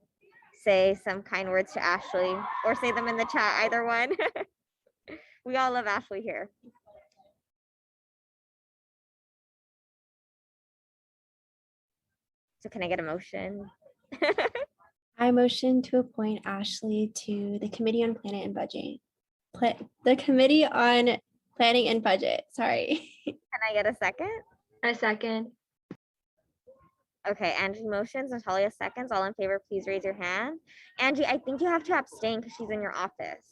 say some kind words to Ashley or say them in the chat, either one. We all love Ashley here. So can I get a motion? I motion to appoint Ashley to the Committee on Planet and Budget. The Committee on Planning and Budget, sorry. Can I get a second? I second. Okay, Angie motions, Natalia seconds. All in favor, please raise your hand. Angie, I think you have to abstain because she's in your office.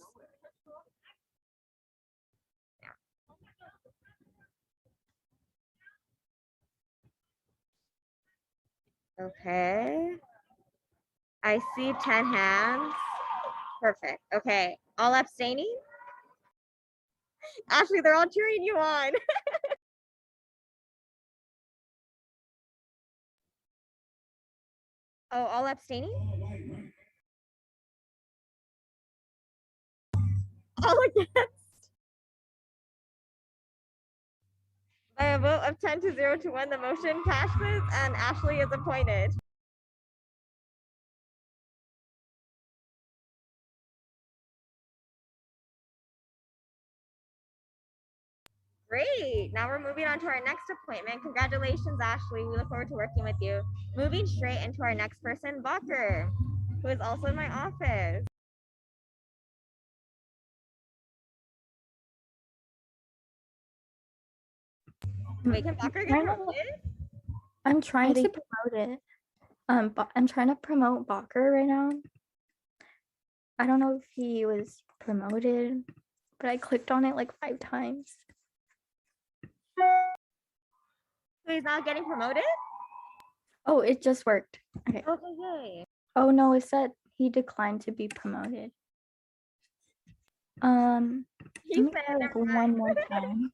Okay. I see 10 hands. Perfect. Okay, all abstaining? Ashley, they're all cheering you on. Oh, all abstaining? All against? By a vote of 10-0 to 1, the motion passes and Ashley is appointed. Great. Now we're moving on to our next appointment. Congratulations, Ashley. We look forward to working with you. Moving straight into our next person, Bacher, who is also in my office. Wait, can Bacher get promoted? I'm trying to promote it. I'm trying to promote Bacher right now. I don't know if he was promoted, but I clicked on it like 5 times. So he's not getting promoted? Oh, it just worked. Okay. Okay, yay. Oh no, it said he declined to be promoted. Let me try like one more time.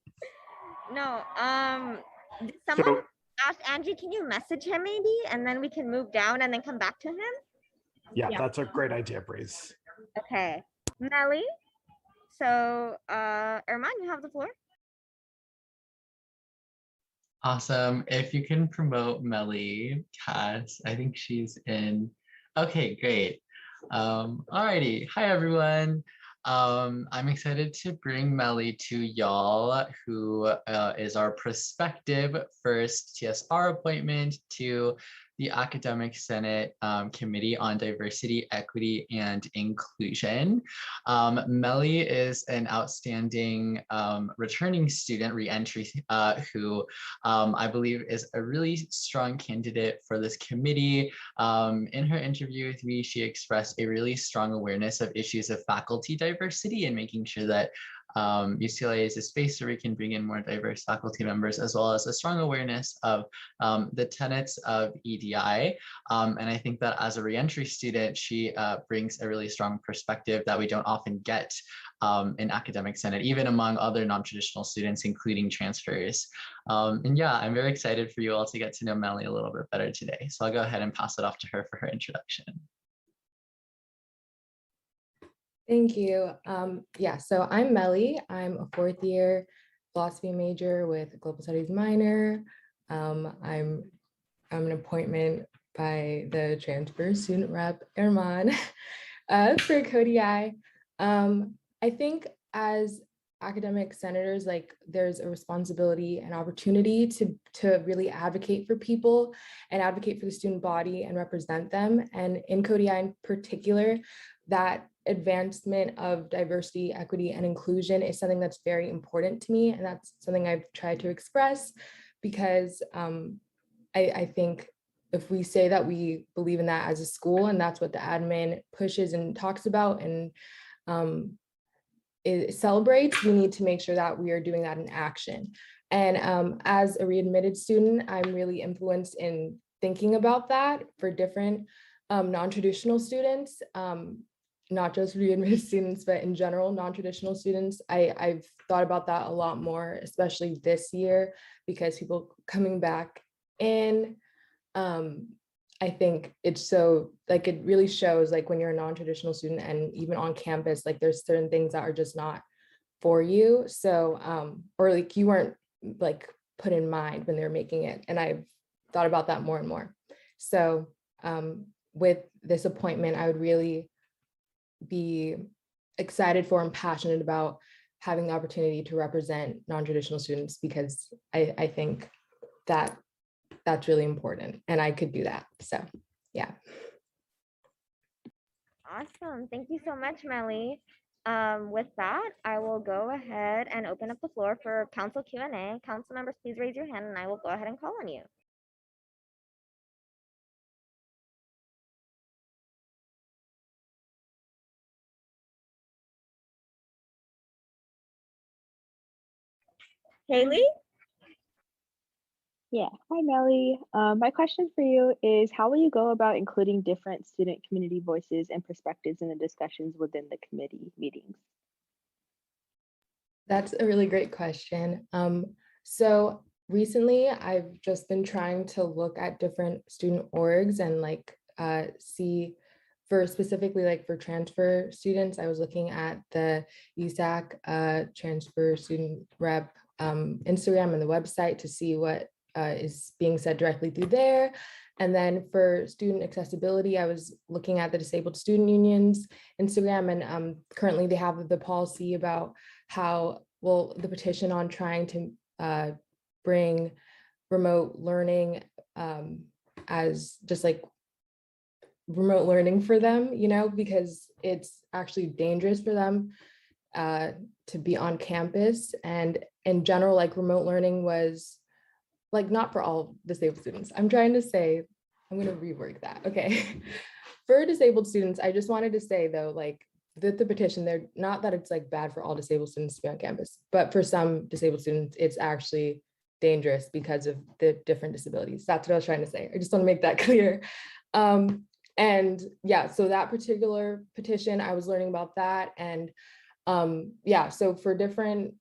No, someone asked Angie, can you message him maybe? And then we can move down and then come back to him? Yeah, that's a great idea, Breeze. Okay. Melly. So, Erman, you have the floor. Awesome. If you can promote Melly, Cass, I think she's in. Okay, great. Alrighty. Hi, everyone. I'm excited to bring Melly to y'all, who is our prospective first TSR appointment to the Academic Senate Committee on Diversity, Equity, and Inclusion. Melly is an outstanding returning student, re-entry, who I believe is a really strong candidate for this committee. In her interview with me, she expressed a really strong awareness of issues of faculty diversity and making sure that UCLA is a space where we can bring in more diverse faculty members, as well as a strong awareness of the tenets of EDI. And I think that as a reentry student, she brings a really strong perspective that we don't often get in academic senate, even among other non-traditional students, including transfers. And yeah, I'm very excited for you all to get to know Melly a little bit better today. So I'll go ahead and pass it off to her for her introduction. Thank you. Yeah, so I'm Melly. I'm a 4th year philosophy major with a global studies minor. I'm an appointment by the transfer student rep Erman for CODI. I think as academic senators, like there's a responsibility and opportunity to really advocate for people and advocate for the student body and represent them. And in CODI in particular, that advancement of diversity, equity, and inclusion is something that's very important to me. And that's something I've tried to express because I think if we say that we believe in that as a school, and that's what the admin pushes and talks about and it celebrates, we need to make sure that we are doing that in action. And as a readmitted student, I'm really influenced in thinking about that for different non-traditional students, not just readmitted students, but in general, non-traditional students. I've thought about that a lot more, especially this year, because people coming back in, I think it's so, like, it really shows, like, when you're a non-traditional student and even on campus, like, there's certain things that are just not for you. So, or like you weren't like put in mind when they were making it. And I've thought about that more and more. So with this appointment, I would really be excited for and passionate about having the opportunity to represent non-traditional students, because I think that that's really important and I could do that. So yeah. Awesome. Thank you so much, Melly. With that, I will go ahead and open up the floor for council Q&A. Council members, please raise your hand and I will go ahead and call on you. Haley? Yeah, hi Melly. My question for you is, how will you go about including different student community voices and perspectives in the discussions within the committee meetings? That's a really great question. So recently I've just been trying to look at different student orgs and like see for specifically like for transfer students, I was looking at the USAC transfer student rep Instagram and the website to see what is being said directly through there. And then for student accessibility, I was looking at the Disabled Student Union's Instagram, and currently they have the policy about how, well, the petition on trying to bring remote learning as just like remote learning for them, you know, because it's actually dangerous for them to be on campus. And in general, like remote learning was like not for all disabled students. I'm trying to say, I'm going to rework that. Okay. For disabled students, I just wanted to say though, like the petition, they're not that it's like bad for all disabled students to be on campus, but for some disabled students, it's actually dangerous because of the different disabilities. That's what I was trying to say. I just want to make that clear. And yeah, so that particular petition, I was learning about that. And yeah, so for different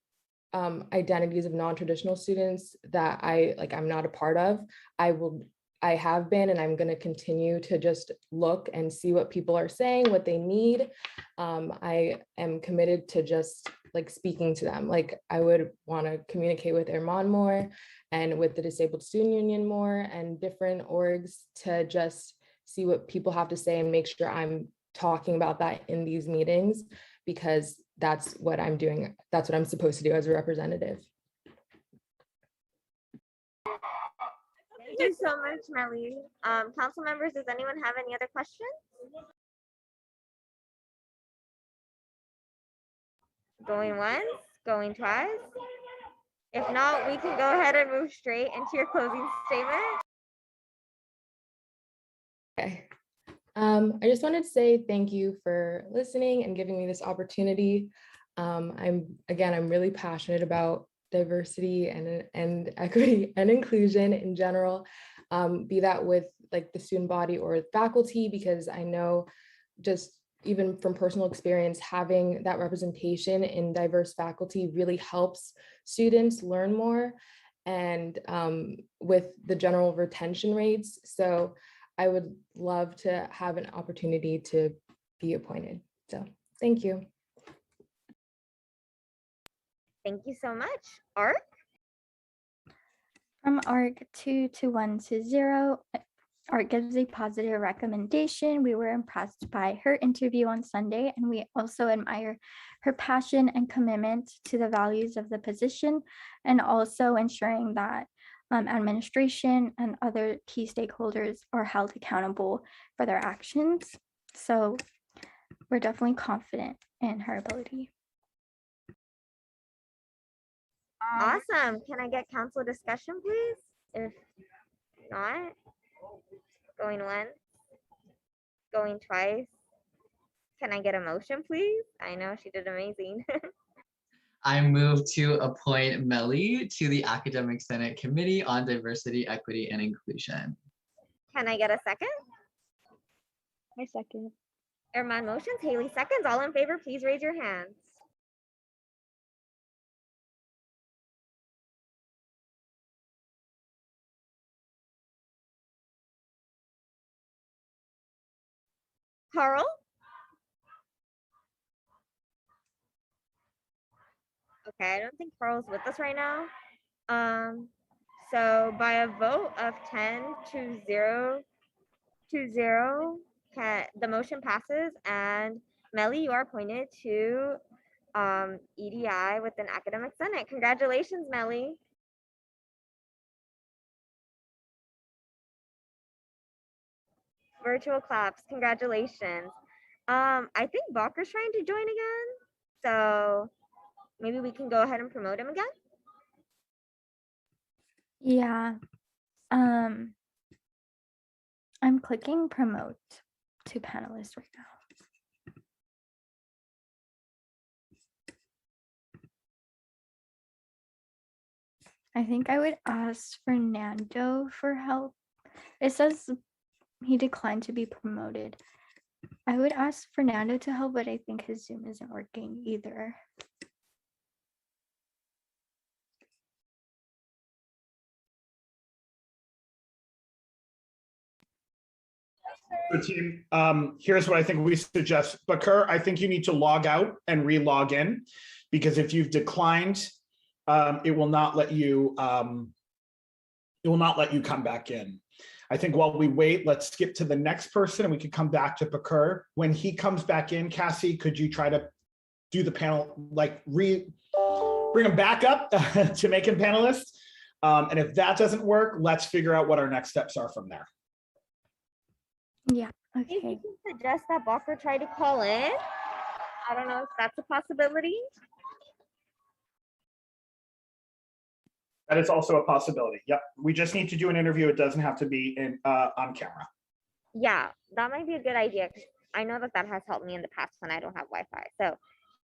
identities of non-traditional students that I'm not a part of, I have been, and I'm going to continue to just look and see what people are saying, what they need. I am committed to just like speaking to them. Like I would want to communicate with Irman more and with the Disabled Student Union more and different orgs to just see what people have to say and make sure I'm talking about that in these meetings, because that's what I'm doing. That's what I'm supposed to do as a representative. Thank you so much, Melly. Council members, does anyone have any other questions? Going once, going twice? If not, we can go ahead and move straight into your closing statement. Okay. I just wanted to say thank you for listening and giving me this opportunity. I'm really passionate about diversity and equity and inclusion in general, be that with like the student body or faculty, because I know just even from personal experience, having that representation in diverse faculty really helps students learn more and with the general retention rates. So I would love to have an opportunity to be appointed. So thank you. Thank you so much. ARC? From ARC 22120, ARC gives a positive recommendation. We were impressed by her interview on Sunday, and we also admire her passion and commitment to the values of the position, and also ensuring that administration and other key stakeholders are held accountable for their actions. So we're definitely confident in her ability. Awesome. Can I get council discussion, please? If not, going once, going twice. Can I get a motion, please? I know she did amazing. I move to appoint Melly to the Academic Senate Committee on Diversity, Equity, and Inclusion. Can I get a second? I second. Erman motions, Haley seconds. All in favor, please raise your hands. Carl? Okay, I don't think Carl's with us right now. So by a vote of 10-0, the motion passes, and Melly, you are appointed to EDI within Academic Senate. Congratulations, Melly. Virtual claps, congratulations. I think Bakra's trying to join again, so maybe we can go ahead and promote him again. Yeah. I'm clicking promote to panelist right now. I think I would ask Fernando for help. It says he declined to be promoted. I would ask Fernando to help, but I think his Zoom isn't working either. So team, here's what I think we suggest. Bakr, I think you need to log out and re-log in, because if you've declined, it will not let you come back in. I think while we wait, let's skip to the next person and we can come back to Bakr. When he comes back in, Cassie, could you try to do the panel, like bring him back up to make him panelist? And if that doesn't work, let's figure out what our next steps are from there. Yeah, okay. You can suggest that Bakr try to call in. I don't know if that's a possibility. That is also a possibility. Yep. We just need to do an interview. It doesn't have to be on camera. Yeah, that might be a good idea. I know that has helped me in the past when I don't have Wi-Fi. So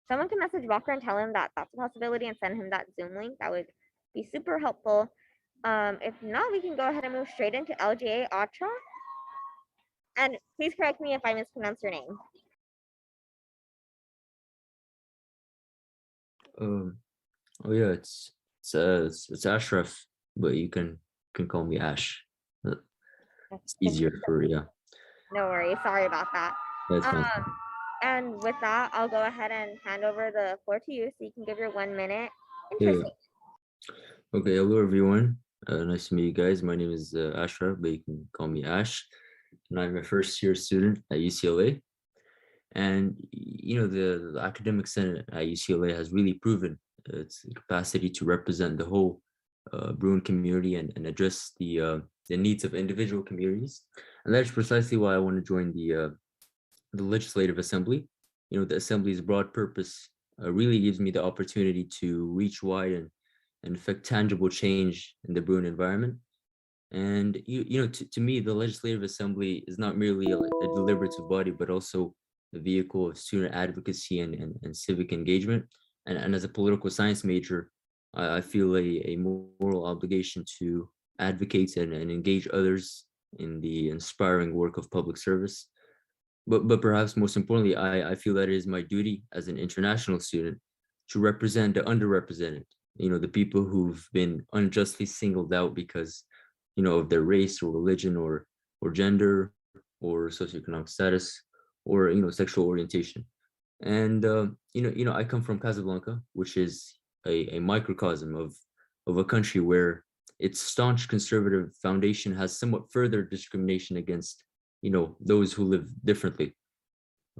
someone can message Bakr and tell him that that's a possibility and send him that Zoom link. That would be super helpful. If not, we can go ahead and move straight into LGA Atra. And please correct me if I mispronounce your name. Oh yeah, it's Ashraf, but you can call me Ash. It's easier for yeah. No worries. Sorry about that. That's fine. And with that, I'll go ahead and hand over the floor to you so you can give your 1 minute. Yeah. Okay, hello everyone. Nice to meet you guys. My name is Ashraf, but you can call me Ash. And I'm a first-year student at UCLA. And you know, the Academic Senate at UCLA has really proven its capacity to represent the whole Bruin community and address the needs of individual communities. And that's precisely why I want to join the Legislative Assembly. You know, the Assembly's broad purpose really gives me the opportunity to reach wide and affect tangible change in the Bruin environment. And you know, to me, the Legislative Assembly is not merely a deliberative body, but also a vehicle of student advocacy and civic engagement. And as a political science major, I feel a moral obligation to advocate and engage others in the inspiring work of public service. But perhaps most importantly, I feel that it is my duty as an international student to represent the underrepresented, you know, the people who've been unjustly singled out because, you know, of their race or religion or gender or socioeconomic status or, you know, sexual orientation. And you know, I come from Casablanca, which is a microcosm of a country where its staunch conservative foundation has somewhat further discrimination against, you know, those who live differently,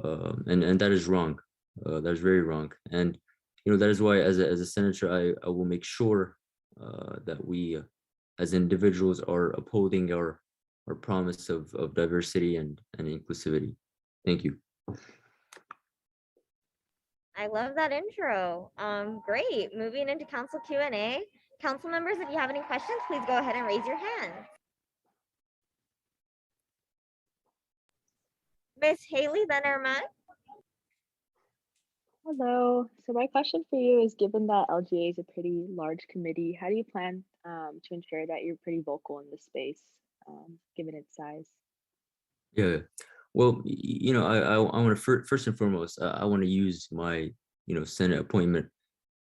and that is wrong. That is very wrong. And you know, that is why as a senator, I will make sure that we as individuals are upholding our promise of diversity and inclusivity. Thank you. I love that intro. Great. Moving into council Q&A. Council members, if you have any questions, please go ahead and raise your hand. Miss Haley Vennerman. Hello. So my question for you is, given that LGA is a pretty large committee, how do you plan to ensure that you're pretty vocal in the space, given its size? Yeah. Well, I want to first and foremost, I want to use my Senate appointment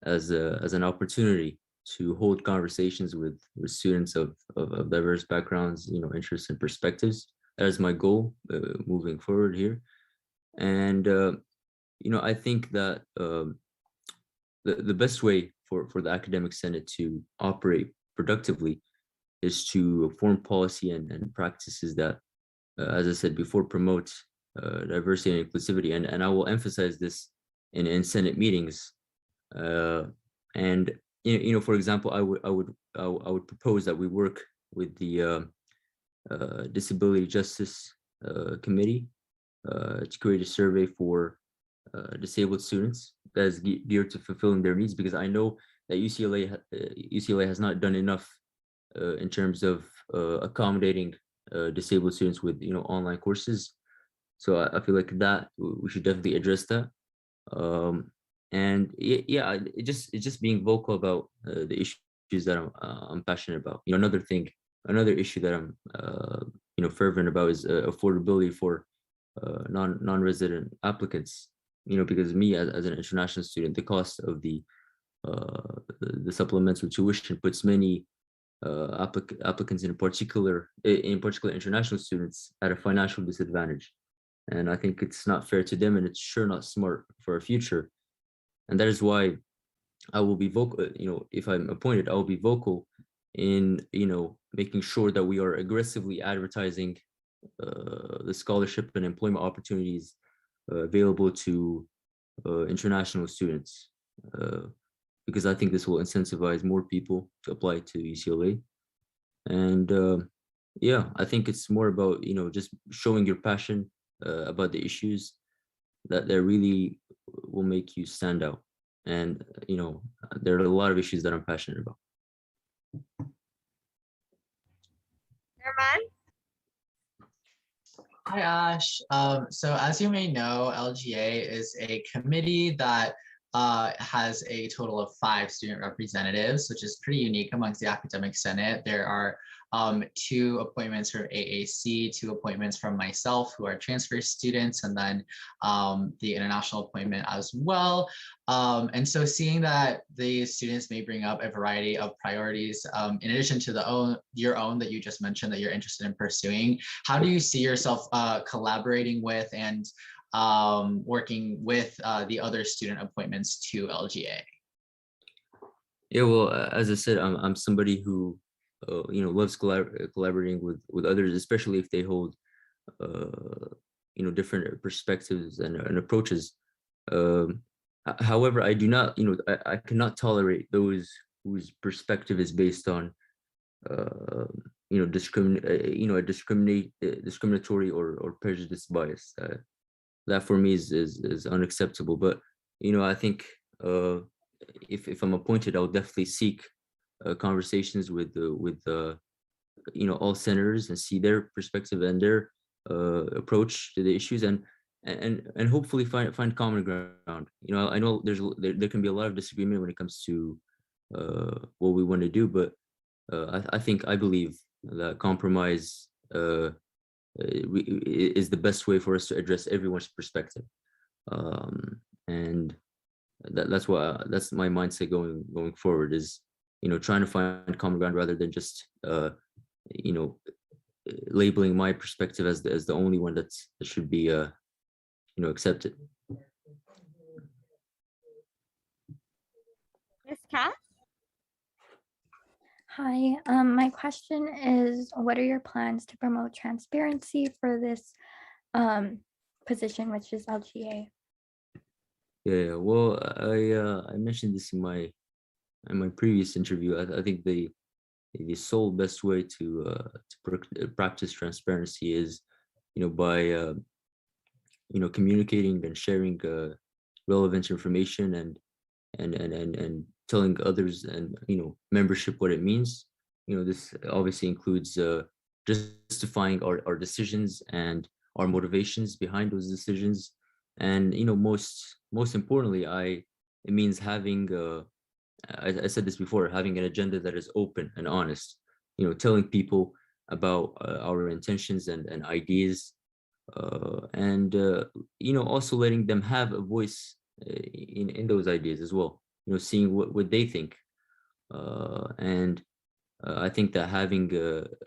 as an opportunity to hold conversations with students of diverse backgrounds, interests and perspectives. That is my goal moving forward here. And I think that the best way for the academic senate to operate productively is to form policy and practices that, as I said before, promote diversity and inclusivity. And I will emphasize this in Senate meetings. And for example, I would propose that we work with the Disability Justice Committee to create a survey for disabled students that is geared to fulfilling their needs, because I know that UCLA has not done enough in terms of accommodating disabled students with online courses. So I feel like that we should definitely address that. And yeah, it's just being vocal about the issues that I'm passionate about. Another issue that I'm fervent about is affordability for non-resident applicants. Because me as an international student, the cost of the supplemental tuition puts many applicants, in particular international students, at a financial disadvantage. And I think it's not fair to them, and it's sure not smart for our future. And that is why I will be vocal. If I'm appointed, I will be vocal in making sure that we are aggressively advertising the scholarship and employment opportunities available to international students, because I think this will incentivize more people to apply to UCLA. And yeah, I think it's more about just showing your passion about the issues that really will make you stand out. And there are a lot of issues that I'm passionate about. Hi, Ash. So as you may know, LGA is a committee that has a total of 5 student representatives, which is pretty unique amongst the academic senate. There are 2 appointments from AAC, 2 appointments from myself, who are transfer students, and then the international appointment as well. And so seeing that the students may bring up a variety of priorities, in addition to your own that you just mentioned that you're interested in pursuing, how do you see yourself collaborating with and working with the other student appointments to LGA? Yeah, well, as I said, I'm somebody who loves collaborating with others, especially if they hold different perspectives and approaches. However, I do not, I cannot tolerate those whose perspective is based on discriminatory or prejudice bias. That for me is unacceptable. But I think if I'm appointed, I'll definitely seek conversations with all senators and see their perspective and their approach to the issues, and hopefully find common ground. I know there can be a lot of disagreement when it comes to what we want to do, but I believe that compromise is the best way for us to address everyone's perspective, and that's my mindset going forward, is trying to find common ground rather than just labeling my perspective as the only one that should be accepted. Ms. Cass? Hi, my question is, what are your plans to promote transparency for this position, which is LGA? Yeah, well, I mentioned this in my previous interview. I think the sole best way to practice transparency is by communicating and sharing relevant information and telling others and membership what it means. This obviously includes justifying our decisions and our motivations behind those decisions. And most most importantly, it means having, I said this before, having an agenda that is open and honest, telling people about our intentions and ideas, and also letting them have a voice in those ideas as well, seeing what they think. And I think that having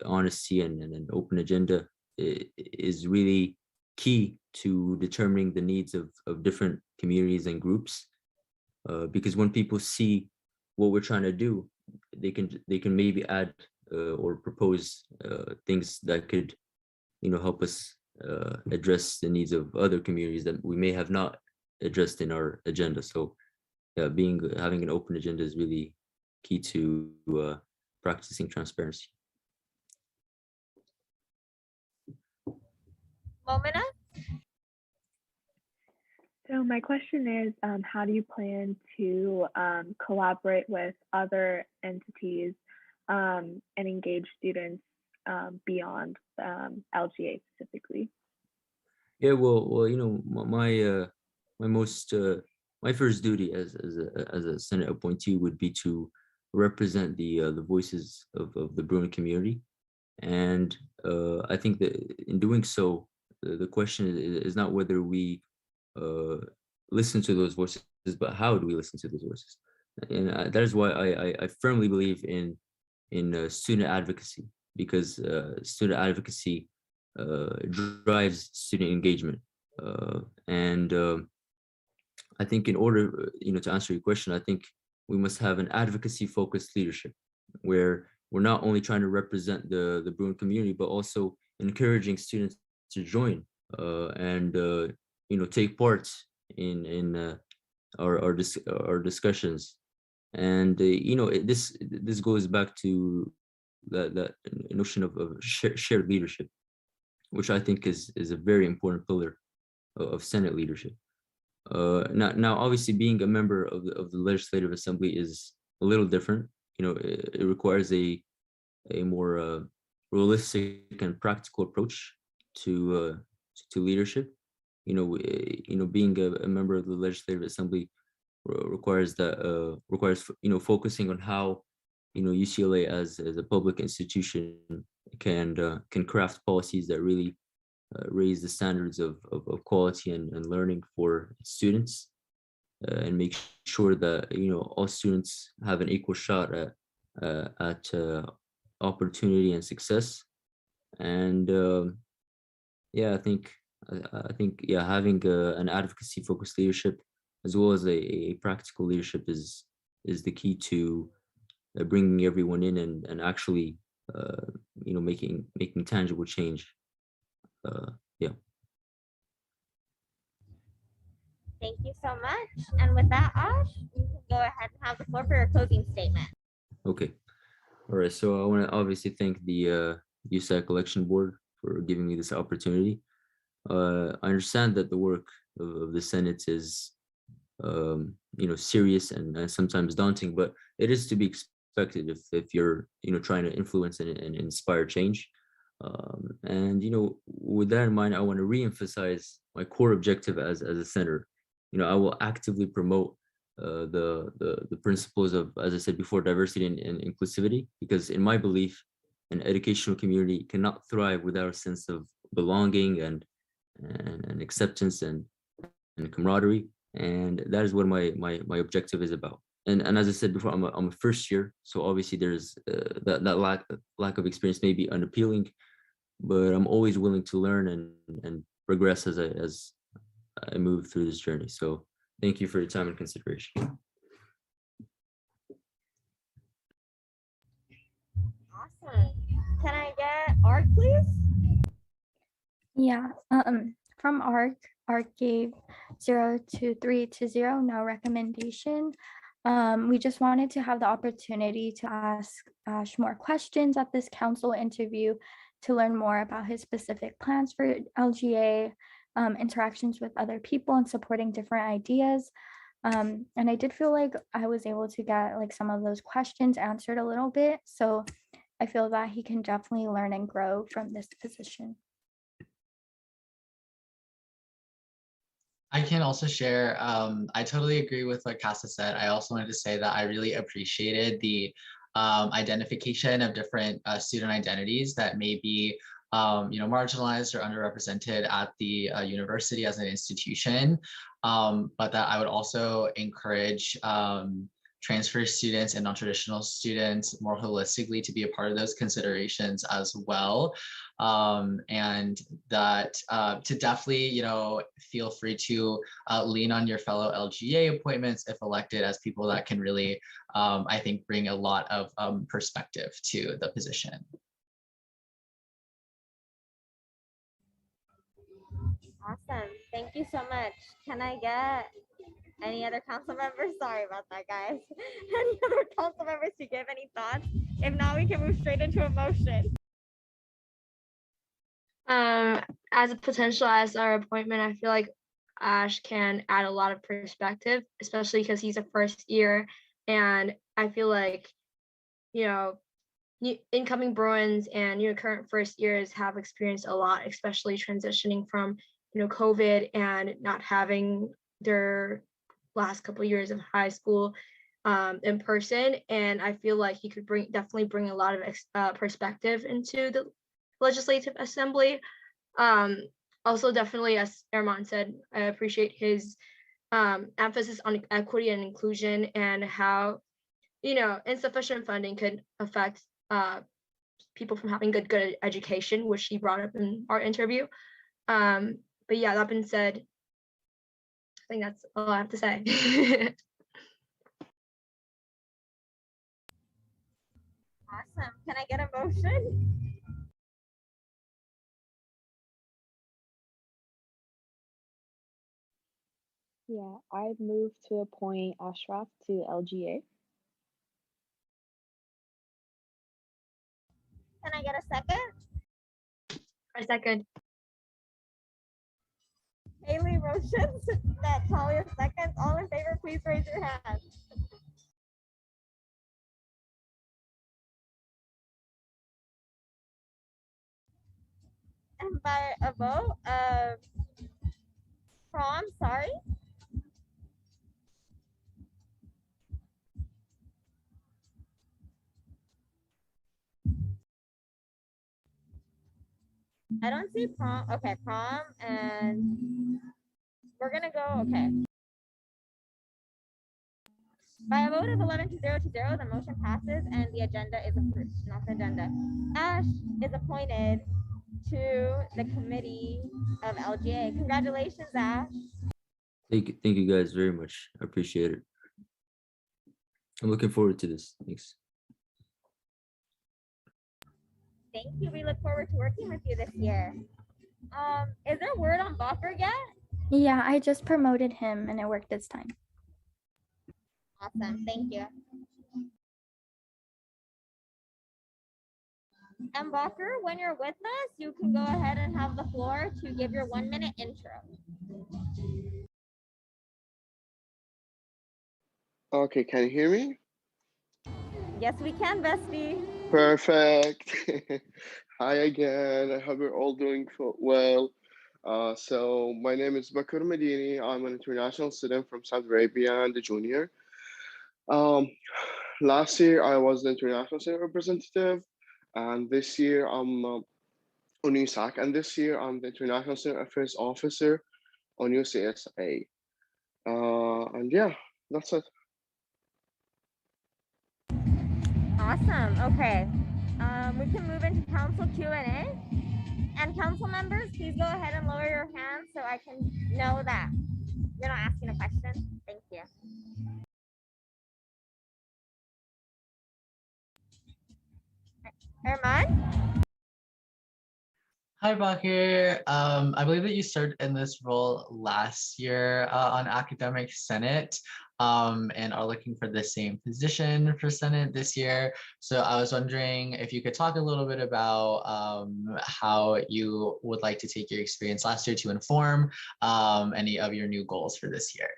honesty and an open agenda is really key to determining the needs of different communities and groups, because when people see what we're trying to do, they can maybe add or propose things that could help us address the needs of other communities that we may have not addressed in our agenda. So yeah, having an open agenda is really key to practicing transparency. Momina? So my question is, how do you plan to collaborate with other entities and engage students beyond LGA specifically? Yeah, well, my first duty as a Senate appointee would be to represent the voices of the Bruin community, and I think that in doing so, the question is not whether we listen to those voices, but how do we listen to those voices? And that is why I firmly believe in student advocacy, because student advocacy drives student engagement, and I think in order to answer your question, I think we must have an advocacy focused leadership where we're not only trying to represent the Bruin community, but also encouraging students to join and take part in our discussions. And this goes back to that notion of shared leadership, which I think is a very important pillar of Senate leadership. Now, obviously, being a member of the Legislative Assembly is a little different. It requires a more realistic and practical approach to leadership. Being a member of the Legislative Assembly requires focusing on how UCLA as a public institution can craft policies that really raise the standards of quality and learning for students, and make sure that all students have an equal shot at opportunity and success. And yeah, I think having an advocacy focused leadership as well as a practical leadership is the key to bringing everyone in and actually making tangible change. Yeah. Thank you so much. And with that, Ash, you can go ahead and have the floor for your closing statement. Okay. All right. So I want to obviously thank the USAC election board for giving me this opportunity. I understand that the work of the Senate is serious and sometimes daunting, but it is to be expected if you're trying to influence and inspire change. And with that in mind, I want to re-emphasize my core objective as a senator. I will actively promote the principles of, as I said before, diversity and inclusivity, because in my belief, an educational community cannot thrive without a sense of belonging and acceptance and camaraderie. And that is what my objective is about. And as I said before, I'm a first year, so obviously there's that lack of experience may be unappealing, but I'm always willing to learn and progress as I move through this journey. So thank you for your time and consideration. Awesome. Can I get ARC, please? Yeah, from ARC gave 0 to 3 to 0, no recommendation. We just wanted to have the opportunity to ask Ash more questions at this council interview to learn more about his specific plans for LGA, interactions with other people and supporting different ideas. And I did feel like I was able to get like some of those questions answered a little bit. So I feel that he can definitely learn and grow from this position. I can also share, I totally agree with what Casa said. I also wanted to say that I really appreciated the identification of different student identities that may be marginalized or underrepresented at the university as an institution, but that I would also encourage transfer students and non-traditional students more holistically to be a part of those considerations as well. And that to definitely, feel free to lean on your fellow LGA appointments if elected as people that can really, I think, bring a lot of perspective to the position. Awesome. Thank you so much. Can I get any other council members? Sorry about that, guys. Any other council members to give any thoughts? If not, we can move straight into a motion. As a potential SR appointment, I feel like Ash can add a lot of perspective, especially because he's a first year. And I feel like, incoming Bruins and current first years have experienced a lot, especially transitioning from COVID and not having their last couple of years of high school in person. And I feel like he could definitely bring a lot of perspective into the legislative assembly. Also, definitely, as Armand said, I appreciate his emphasis on equity and inclusion and how insufficient funding could affect people from having good education, which he brought up in our interview. But yeah, that being said, I think that's all I have to say. Awesome. Can I get a motion? Yeah, I've moved to appoint Ashraf to LGA. Can I get a second? A second. Haley motions. That Talia seconds. All in favor, please raise your hand. And by a vote of Prom, sorry. I don't see Prom. Okay, Prom, and we're gonna go, okay. By a vote of 11 to 0 to 0, the motion passes and the agenda is approved, not the agenda. Ash is appointed to the committee of LGA. Congratulations, Ash. Thank you guys very much. I appreciate it. I'm looking forward to this. Thanks. Thank you. We look forward to working with you this year. Is there word on Balker yet? Yeah, I just promoted him and it worked this time. Awesome. Thank you. And Balker, when you're with us, you can go ahead and have the floor to give your 1-minute intro. Okay, can you hear me? Yes, we can, bestie. Perfect. Hi again. I hope you're all doing well. So my name is Bakr Medini. I'm an international student from Saudi Arabia and a junior. Last year I was the international student representative, and this year I'm on USAC, and this year I'm the international student affairs officer on UCSA. And yeah, that's it. Awesome. Okay. We can move into council Q&A. And council members, please go ahead and lower your hands so I can know that you're not asking a question. Thank you. Armand? Hi, Bakir. I believe that you started in this role last year on Academic Senate and are looking for the same position for Senate this year. So I was wondering if you could talk a little bit about how you would like to take your experience last year to inform any of your new goals for this year.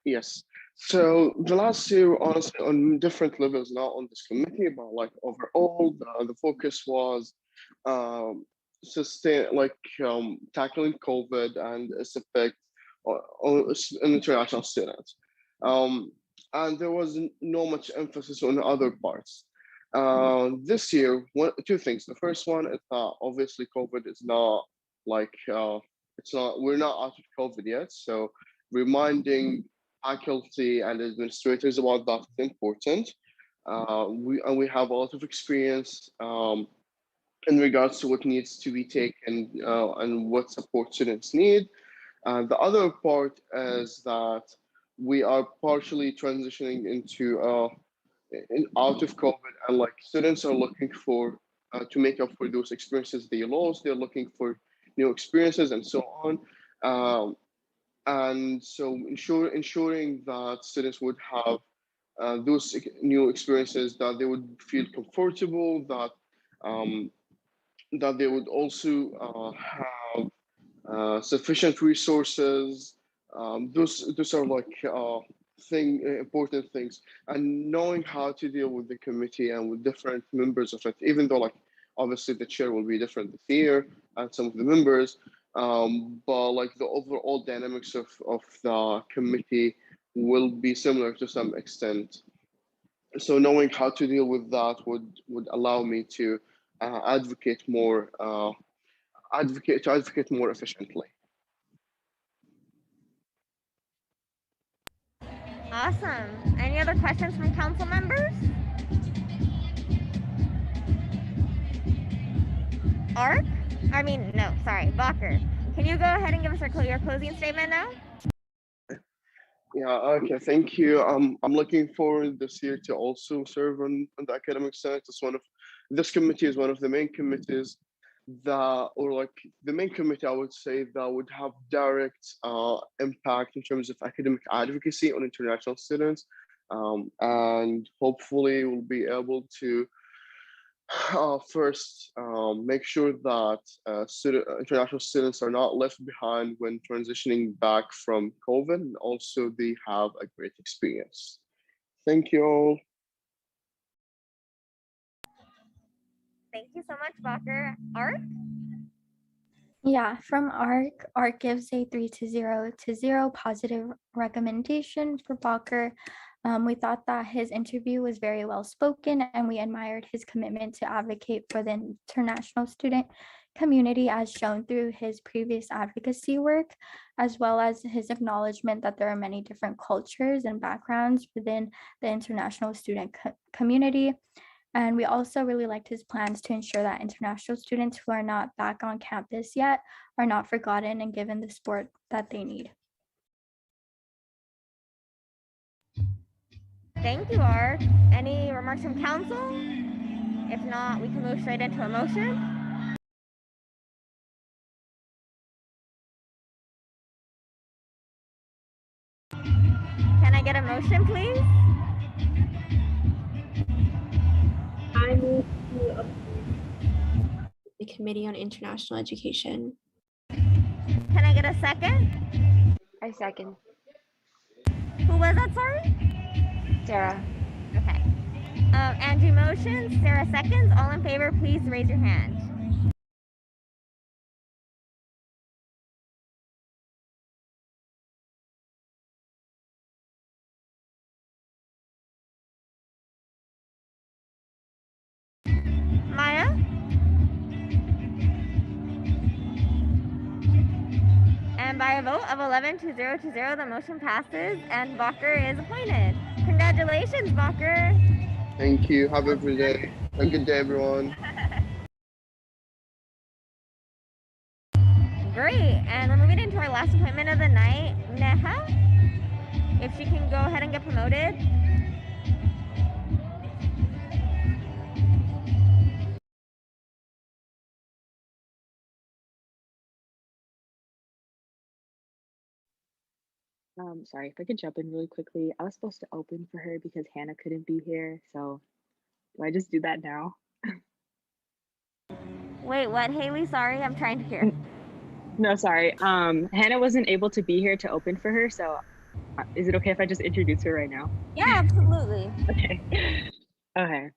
Yes. So the last year, honestly, on different levels, not on this committee, but like overall, the focus was sustain tackling COVID and its effect on international students. And there was no much emphasis on other parts. This year, two things. The first one is that obviously COVID is not we're not out of COVID yet. So reminding faculty and administrators about that is important. We have a lot of experience in regards to what needs to be taken and what support students need. The other part is that we are partially transitioning into out of COVID, and students are looking for to make up for those experiences they lost. They're looking for new experiences and so on. And so ensuring that students would have those new experiences, that they would feel comfortable, that that they would also have sufficient resources. Those are important things, and knowing how to deal with the committee and with different members of it, even though obviously the chair will be different this year and some of the members, but the overall dynamics of the committee will be similar to some extent. So knowing how to deal with that would allow me to advocate more efficiently. Awesome. Any other questions from council members? Bacher. Can you go ahead and give us your closing statement now? Yeah, okay, thank you. I'm looking forward this year to also serve on the academic senate. This committee is one of the main committees the main committee, I would say, that would have direct impact in terms of academic advocacy on international students. And hopefully we'll be able to first make sure that international students are not left behind when transitioning back from COVID, and also they have a great experience. Thank you all. Thank you so much, Bacher. Art? Yeah, from ARC gives a 3-0 positive recommendation for Bacher. We thought that his interview was very well spoken, and we admired his commitment to advocate for the international student community, as shown through his previous advocacy work, as well as his acknowledgement that there are many different cultures and backgrounds within the international student community. And we also really liked his plans to ensure that international students who are not back on campus yet are not forgotten and given the support that they need. Thank you, Art. Any remarks from council? If not, we can move straight into a motion. Can I get a motion, please? I move to approve the Committee on International Education. Can I get a second? I second. Who was that, sorry? Sarah. Okay. Angie motions, Sarah seconds. All in favor, please raise your hand. Maya? And by a vote of 11-0, the motion passes and Bacher is appointed. Congratulations, Bacher. Thank you. Have a good day. A good day, everyone. Great. And we're moving into our last appointment of the night. Neha, if she can go ahead and get promoted. Sorry, if I could jump in really quickly. I was supposed to open for her because Hannah couldn't be here. So do I just do that now? Wait, what, Haley? Sorry, I'm trying to hear. No, sorry. Hannah wasn't able to be here to open for her. So is it okay if I just introduce her right now? Yeah, absolutely. Okay. Okay.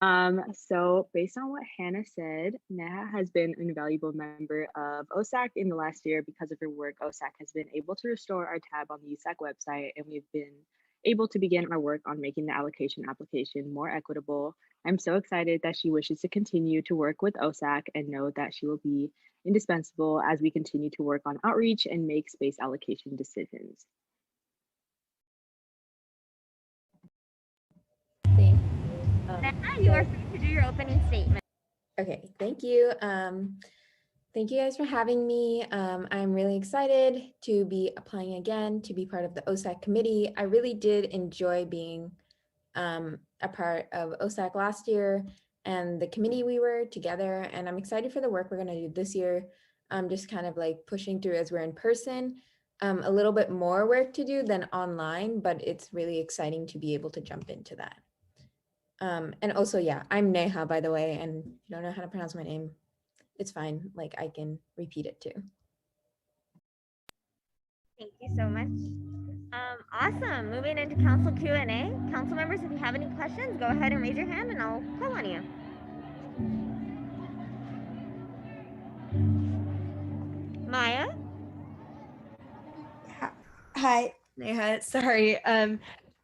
So based on what Hannah said, Neha has been an invaluable member of OSAC in the last year. Because of her work, OSAC has been able to restore our tab on the USAC website, and we've been able to begin our work on making the allocation application more equitable. I'm so excited that she wishes to continue to work with OSAC and know that she will be indispensable as we continue to work on outreach and make space allocation decisions. Neha, you are free to do your opening statement. Okay, thank you. Thank you guys for having me. I'm really excited to be applying again to be part of the OSAC committee. I really did enjoy being a part of OSAC last year and the committee we were together, and I'm excited for the work we're gonna do this year. I'm just kind of like pushing through as we're in person. A little bit more work to do than online, but it's really exciting to be able to jump into that. And also, yeah, I'm Neha, by the way, and if you don't know how to pronounce my name, it's fine. Like I can repeat it too. Thank you so much. Awesome. Moving into council Q&A. Council members, if you have any questions, go ahead and raise your hand and I'll call on you. Maya? Hi, Neha. Sorry.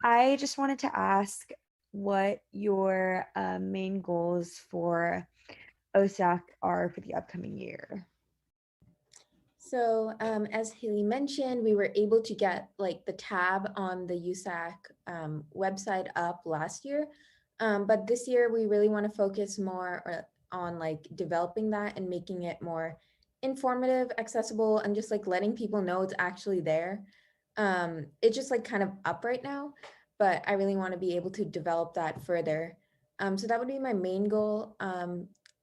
I just wanted to ask what your main goals for OSAC are for the upcoming year. So as Haley mentioned, we were able to get like the tab on the USAC website up last year. But this year we really want to focus more on like developing that and making it more informative, accessible, and just like letting people know it's actually there. It's just like kind of up right now, but I really want to be able to develop that further. So that would be my main goal.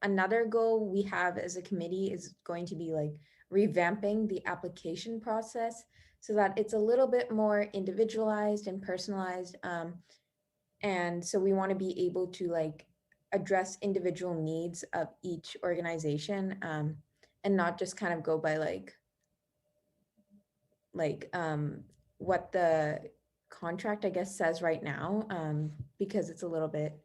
Another goal we have as a committee is going to be like revamping the application process so that it's a little bit more individualized and personalized. And so we want to be able to like address individual needs of each organization and not just kind of go by what the contract, I guess, says right now, because it's a little bit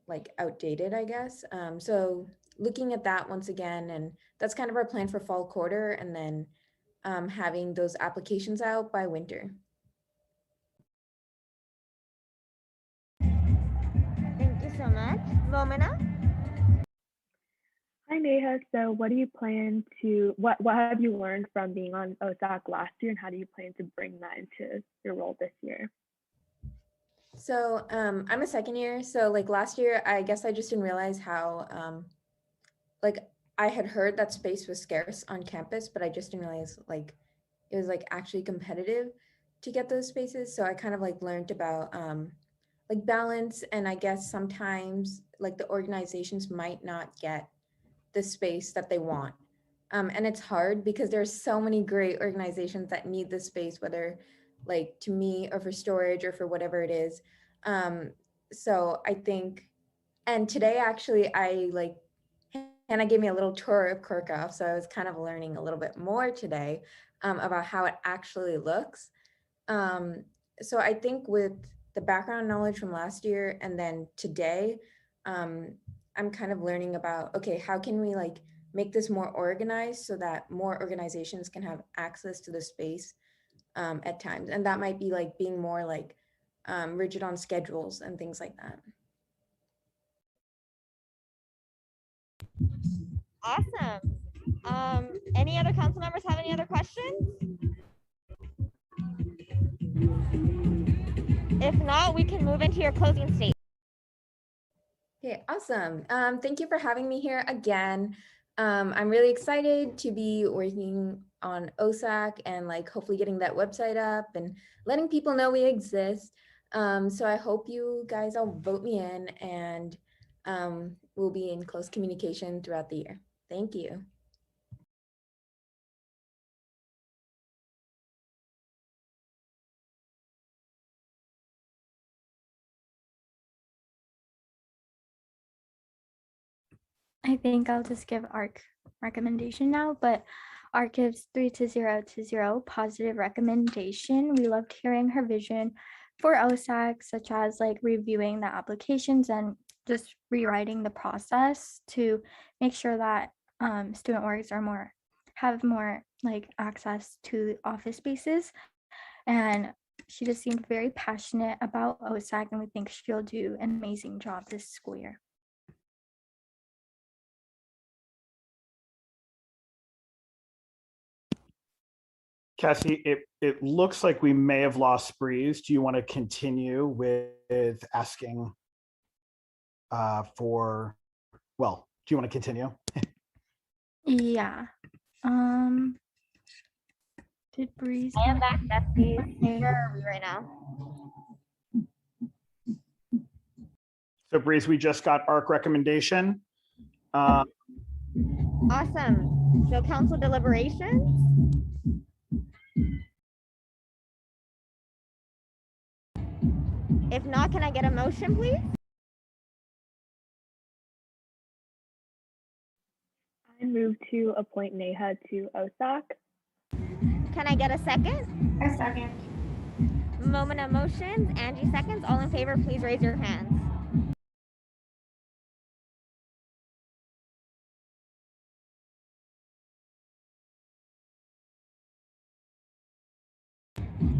like outdated, I guess. So looking at that once again, and that's kind of our plan for fall quarter, and then having those applications out by winter. Thank you so much. Momina? Hi Neha, so what do you plan to, what have you learned from being on OSAC last year and how do you plan to bring that into your role this year? So I'm a second year, so like last year, I guess I just didn't realize how like I had heard that space was scarce on campus, but I just didn't realize like it was like actually competitive to get those spaces. So I kind of like learned about like balance, and I guess sometimes like the organizations might not get the space that they want. And it's hard because there's so many great organizations that need the space, whether like to me or for storage or for whatever it is. So I think, and today actually I like, Hannah gave me a little tour of Kirkhoff. So I was kind of learning a little bit more today about how it actually looks. So I think with the background knowledge from last year and then today, I'm kind of learning about, okay, how can we like make this more organized so that more organizations can have access to the space at times. And that might be like being more like rigid on schedules and things like that. Awesome. Any other council members have any other questions? If not, we can move into your closing statement. Okay, awesome. Thank you for having me here again. I'm really excited to be working on OSAC and like hopefully getting that website up and letting people know we exist. So I hope you guys all vote me in, and we'll be in close communication throughout the year. Thank you. I think I'll just give ARC recommendation now, but ARC gives 3 to 0 positive recommendation. We loved hearing her vision for OSAC, such as like reviewing the applications and just rewriting the process to make sure that student orgs have more like access to office spaces. And she just seemed very passionate about OSAC, and we think she'll do an amazing job this school year. Cassie, it looks like we may have lost Breeze. Do you want to continue with asking do you want to continue? Yeah. Did Breeze? I am back, besties. Where are we right now? So Breeze, we just got ARC recommendation. Awesome. So council deliberations. If not, can I get a motion, please? I move to appoint Neha to OSAC. Can I get a second? A second. Moment of motions. Angie seconds. All in favor, please raise your hands.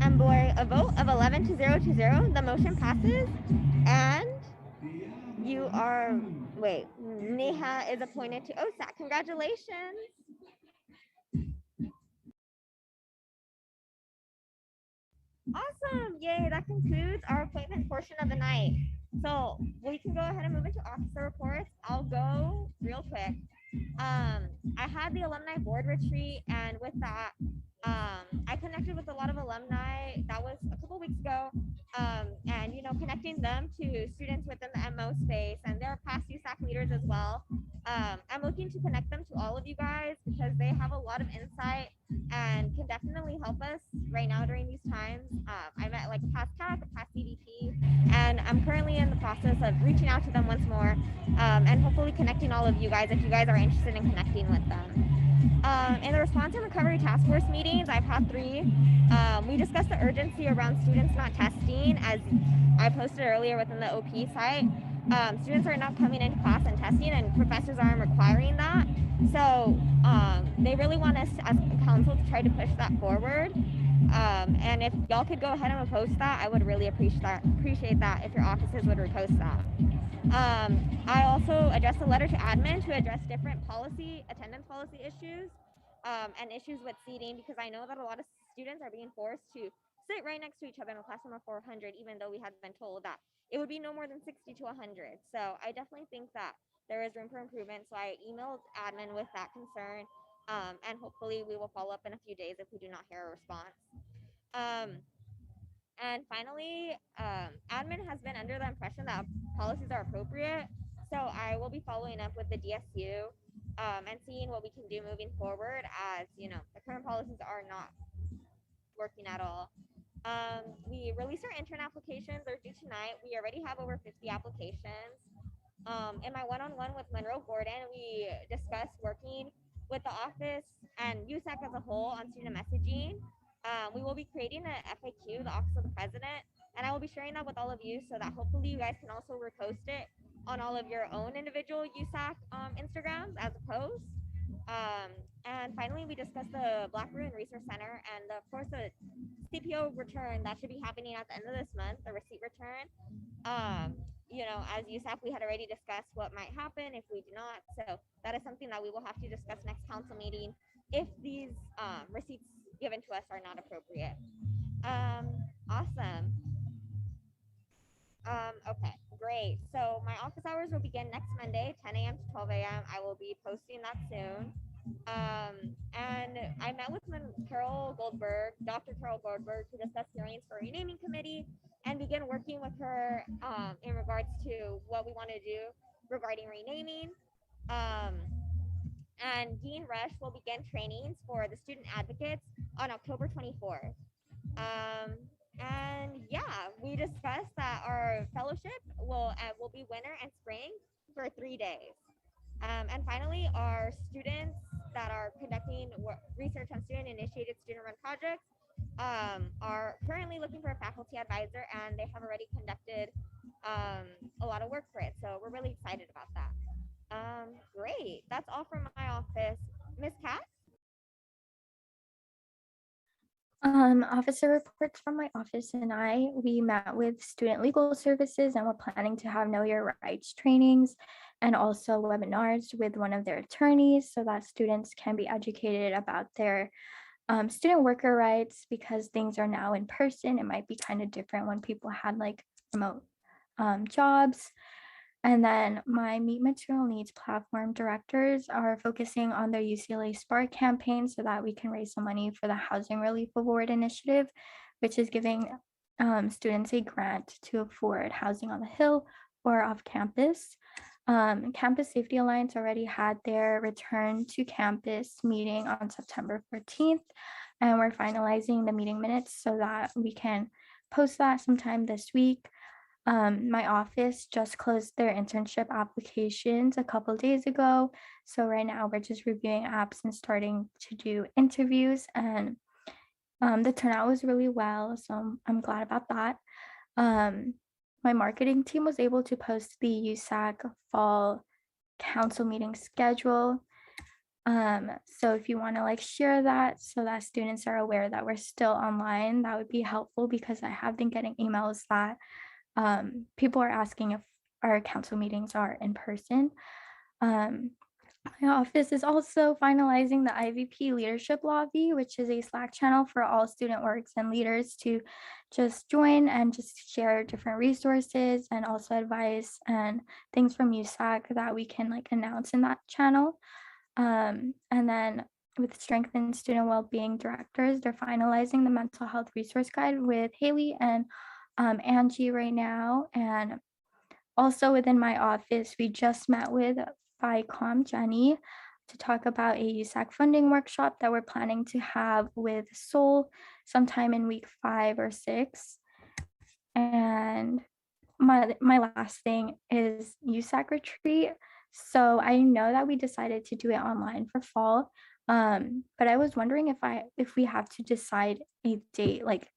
And boy, a vote of 11 to 0 to 0. The motion passes. And you are, wait, Neha is appointed to OSAC. Congratulations. Awesome. Yay, that concludes our appointment portion of the night. So we can go ahead and move into officer reports. I'll go real quick. I had the alumni board retreat, and with that, I connected with a lot of alumni. That was a couple weeks ago. And connecting them to students within the MO space, and their past USAC leaders as well. I'm looking to connect them to all of you guys because they have a lot of insight and can definitely help us right now during these times. I met like a past TAC, a past CDP, and I'm currently in the process of reaching out to them once more, and hopefully connecting all of you guys if you guys are interested in connecting with them. In the response and recovery task force meetings, I've had 3. We discussed the urgency around students not testing, as I posted earlier within the OP site. Students are not coming into class and testing, and professors aren't requiring that. So they really want us as a council to try to push that forward. And if y'all could go ahead and repost that, I would really appreciate that if your offices would repost that. I also addressed a letter to admin to address different attendance policy issues, and issues with seating, because I know that a lot of students are being forced to sit right next to each other in a classroom of 400, even though we had been told that it would be no more than 60 to 100. So I definitely think that there is room for improvement. So I emailed admin with that concern, and hopefully we will follow up in a few days if we do not hear a response. And finally, admin has been under the impression that policies are appropriate. So I will be following up with the DSU and seeing what we can do moving forward, as the current policies are not working at all. We released our intern applications. They're due tonight. We already have over 50 applications. In my one-on-one with Monroe Gordon, we discussed working with the office and USAC as a whole on student messaging. We will be creating an FAQ, the Office of the President, and I will be sharing that with all of you so that hopefully you guys can also repost it on all of your own individual USAC Instagrams as a post. And finally, we discussed the Black Ruin Resource Center and of course the CPO return that should be happening at the end of this month, the receipt return. As USAC, we had already discussed what might happen if we do not. So that is something that we will have to discuss next council meeting if these receipts given to us are not appropriate. Awesome. Okay, great. So my office hours will begin next Monday, 10 a.m. to 12 a.m. I will be posting that soon. And I met with Dr. Carol Goldberg to discuss hearings for renaming committee and begin working with her in regards to what we want to do regarding renaming. And Dean Rush will begin trainings for the student advocates on October 24th. And yeah, we discussed that our fellowship will be winter and spring for 3 days. And finally, our students that are conducting research on student-initiated student-run projects are currently looking for a faculty advisor, and they have already conducted a lot of work for it. So we're really excited about that. Great. That's all from my office. Miss Kat? Officer reports from my office and we met with student legal services and we're planning to have Know Your Rights trainings and also webinars with one of their attorneys so that students can be educated about their student worker rights because things are now in person. It might be kind of different when people had like remote jobs. And then my Meet Material Needs platform directors are focusing on their UCLA Spark campaign so that we can raise some money for the Housing Relief Award initiative, which is giving students a grant to afford housing on the Hill or off campus. Campus Safety Alliance already had their return to campus meeting on September 14th, and we're finalizing the meeting minutes so that we can post that sometime this week. My office just closed their internship applications a couple days ago. So right now we're just reviewing apps and starting to do interviews, and the turnout was really well. So I'm glad about that. My marketing team was able to post the USAC fall council meeting schedule. So if you want to like share that so that students are aware that we're still online, that would be helpful because I have been getting emails that people are asking if our council meetings are in person. My office is also finalizing the IVP leadership lobby, which is a Slack channel for all student works and leaders to just join and just share different resources and also advice and things from USAC that we can like announce in that channel. And then with strengthened student well-being directors, they're finalizing the mental health resource guide with Haley and Angie right now. And also within my office, we just met with FICOM Jenny to talk about a USAC funding workshop that we're planning to have with Seoul sometime in week 5 or 6. And my last thing is USAC retreat. So I know that we decided to do it online for fall, but I was wondering if we have to decide a date like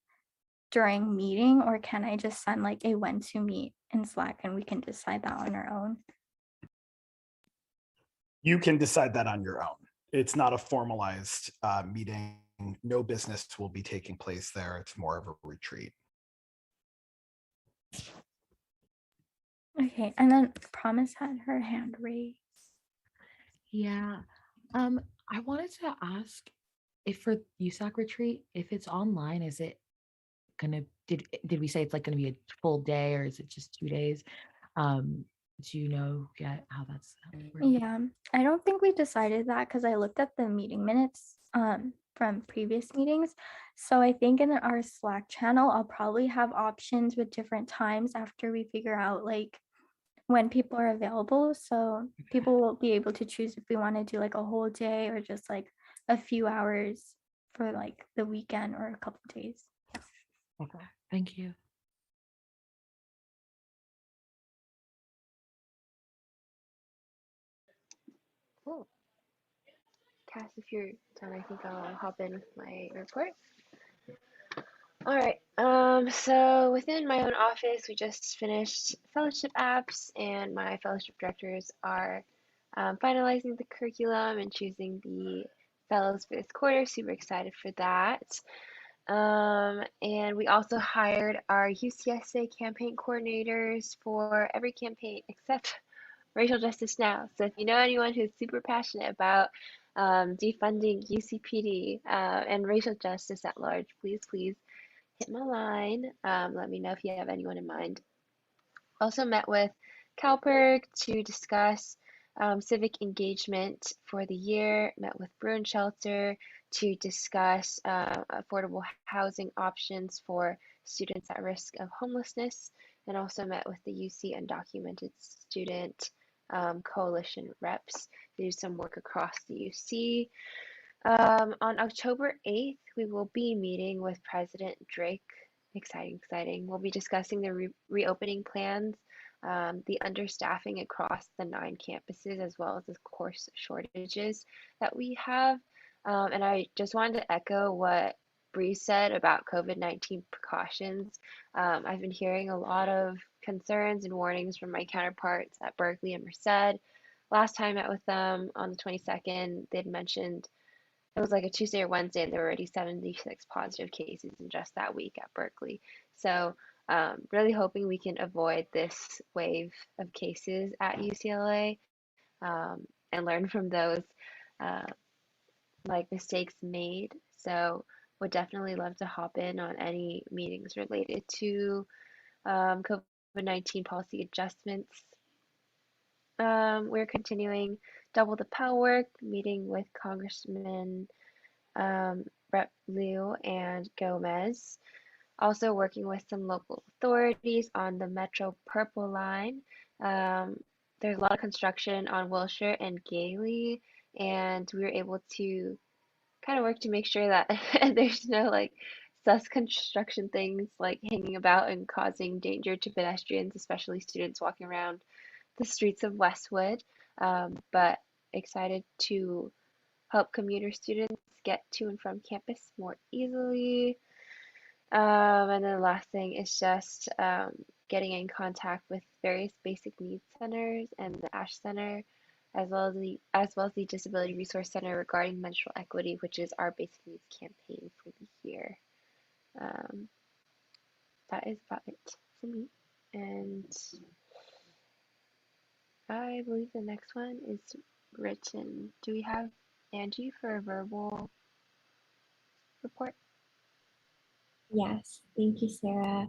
during meeting, or can I just send like a when to meet in Slack and we can decide that on our own? You can decide that on your own. It's not a formalized meeting. No business will be taking place there. It's more of a retreat. Okay, and then Promise had her hand raised. Yeah, I wanted to ask if for USAC retreat, if it's online, is it gonna did we say it's like gonna be a full day or is it just 2 days? Do you know yet how that's working? Yeah, I don't think we decided that because I looked at the meeting minutes from previous meetings. So I think in our Slack channel, I'll probably have options with different times after we figure out like when people are available. So people will be able to choose if we want to do like a whole day or just like a few hours for like the weekend or a couple days. Okay, thank you. Cool. Cass, if you're done, I think I'll hop in with my report. All right. So within my own office, we just finished fellowship apps, and my fellowship directors are finalizing the curriculum and choosing the fellows for this quarter. Super excited for that. And we also hired our UCSA campaign coordinators for every campaign except racial justice now. So if you know anyone who's super passionate about defunding UCPD and racial justice at large, please hit my line. Let me know if you have anyone in mind. Also met with CalPERG to discuss civic engagement for the year. Met with Bruin Shelter to discuss affordable housing options for students at risk of homelessness, and also met with the UC Undocumented Student Coalition reps to do some work across the UC. On October 8th, we will be meeting with President Drake. Exciting. We'll be discussing the reopening plans, the understaffing across the 9 campuses, as well as the course shortages that we have. And I just wanted to echo what Bree said about COVID-19 precautions. I've been hearing a lot of concerns and warnings from my counterparts at Berkeley and Merced. Last time I met with them on the 22nd, they'd mentioned it was like a Tuesday or Wednesday, and there were already 76 positive cases in just that week at Berkeley. So really hoping we can avoid this wave of cases at UCLA and learn from those like mistakes made. So would definitely love to hop in on any meetings related to COVID-19 policy adjustments. We're continuing double the Pell work, meeting with Congressman Rep. Liu and Gomez. Also working with some local authorities on the Metro Purple Line. There's a lot of construction on Wilshire and Gailey, and we were able to kind of work to make sure that there's no like sus construction things like hanging about and causing danger to pedestrians, especially students walking around the streets of Westwood. But excited to help commuter students get to and from campus more easily. And then the last thing is just getting in contact with various basic needs centers and the ASH Center, as well as the Disability Resource Center regarding menstrual equity, which is our basic needs campaign for the year. That is about it for me. And I believe the next one is written. Do we have Angie for a verbal report? Yes, thank you, Sarah.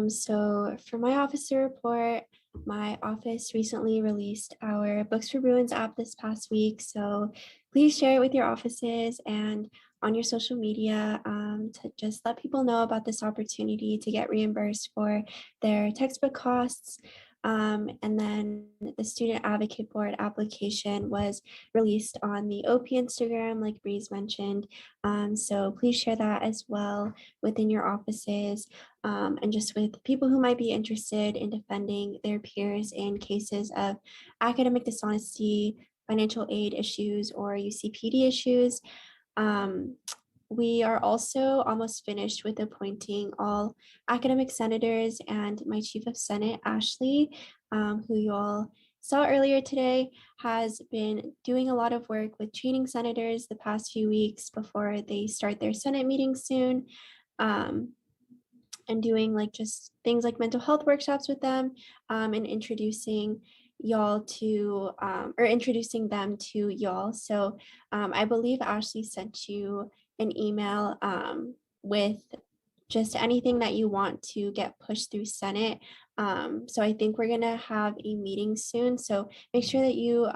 So for my officer report, my office recently released our Books for Bruins app this past week. So please share it with your offices and on your social media to just let people know about this opportunity to get reimbursed for their textbook costs. And then the Student Advocate Board application was released on the OP Instagram, like Breeze mentioned. So please share that as well within your offices and just with people who might be interested in defending their peers in cases of academic dishonesty, financial aid issues, or UCPD issues. We are also almost finished with appointing all academic senators, and my Chief of Senate, Ashley, who you all saw earlier today, has been doing a lot of work with training senators the past few weeks before they start their Senate meeting soon, and doing like just things like mental health workshops with them and introducing y'all to, or introducing them to y'all. So I believe Ashley sent you an email with just anything that you want to get pushed through Senate. So I think we're gonna have a meeting soon. So make sure that you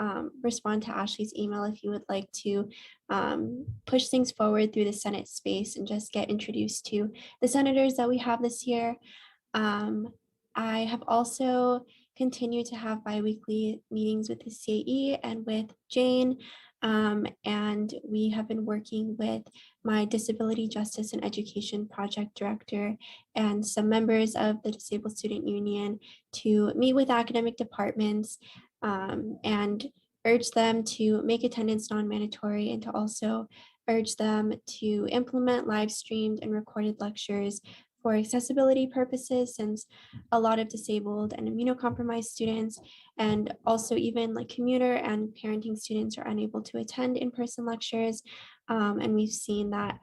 respond to Ashley's email if you would like to push things forward through the Senate space and just get introduced to the senators that we have this year. I have also continued to have biweekly meetings with the CAE and with Jane. And we have been working with my Disability Justice and Education Project Director and some members of the Disabled Student Union to meet with academic departments and urge them to make attendance non-mandatory and to also urge them to implement live streamed and recorded lectures for accessibility purposes, since a lot of disabled and immunocompromised students and also even like commuter and parenting students are unable to attend in-person lectures. And we've seen that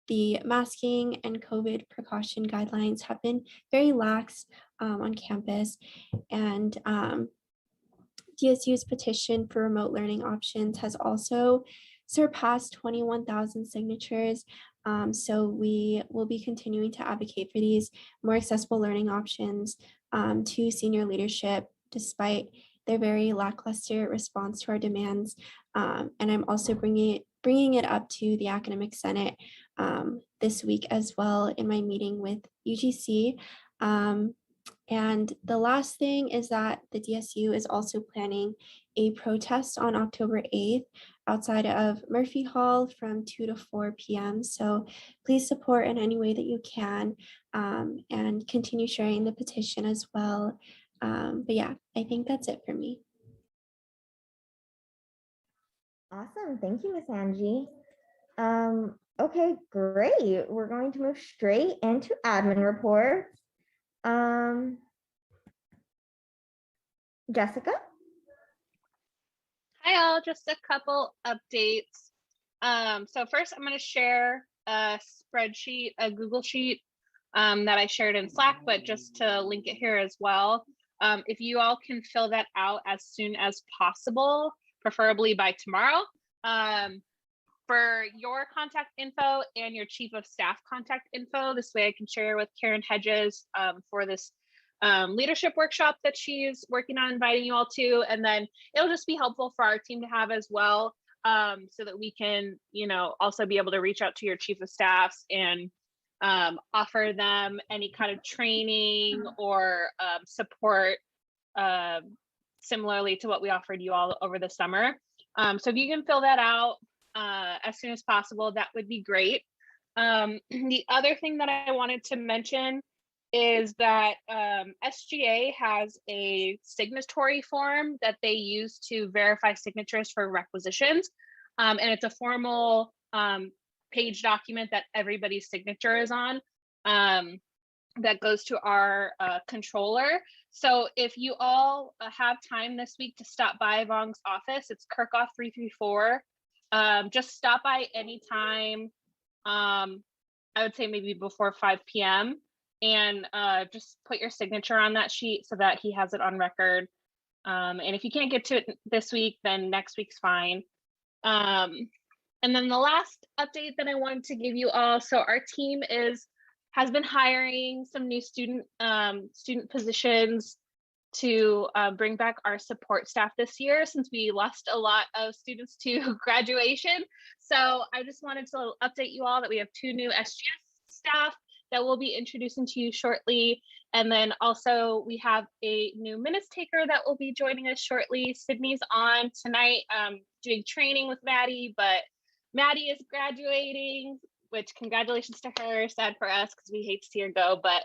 the masking and COVID precaution guidelines have been very lax on campus. And DSU's petition for remote learning options has also surpassed 21,000 signatures. So we will be continuing to advocate for these more accessible learning options to senior leadership, despite their very lackluster response to our demands. And I'm also bringing it up to the Academic Senate this week as well in my meeting with UGC. And the last thing is that the DSU is also planning a protest on October 8th outside of Murphy Hall from 2 to 4 p.m. So please support in any way that you can and continue sharing the petition as well. But yeah, I think that's it for me. Awesome. Thank you, Miss Angie. Okay, great. We're going to move straight into admin reports. Jessica? Hi all, just a couple updates. So first I'm going to share a spreadsheet, a Google Sheet that I shared in Slack, but just to link it here as well. If you all can fill that out as soon as possible, preferably by tomorrow, for your contact info and your chief of staff contact info. This way I can share with Karen Hedges for this leadership workshop that she's working on inviting you all to. And then it'll just be helpful for our team to have as well, so that we can, also be able to reach out to your chief of staffs and offer them any kind of training or support similarly to what we offered you all over the summer. So if you can fill that out as soon as possible, that would be great. The other thing that I wanted to mention is that SGA has a signatory form that they use to verify signatures for requisitions. And it's a formal page document that everybody's signature is on, that goes to our controller. So if you all have time this week to stop by Vong's office, it's Kirkhoff 334. Just stop by anytime. I would say maybe before 5 p.m. and just put your signature on that sheet so that he has it on record. And if you can't get to it this week, then next week's fine. And then the last update that I wanted to give you all, so our team has been hiring some new student positions to bring back our support staff this year, since we lost a lot of students to graduation. So I just wanted to update you all that we have 2 new SGS staff that we'll be introducing to you shortly. And then also we have a new minutes taker that will be joining us shortly. Sydney's on tonight doing training with Maddie, but Maddie is graduating, which congratulations to her. Sad for us because we hate to see her go, but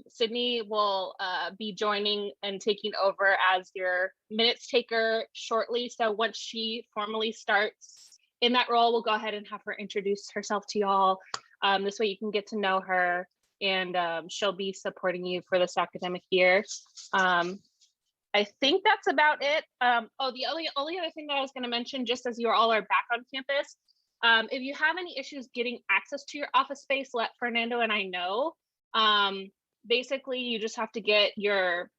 Sydney will be joining and taking over as your minutes taker shortly. So once she formally starts in that role, we'll go ahead and have her introduce herself to y'all. This way you can get to know her, and she'll be supporting you for this academic year. I think that's about it. Oh, the only other thing that I was going to mention, just as you all are back on campus, if you have any issues getting access to your office space, let Fernando and I know. Basically, you just have to get your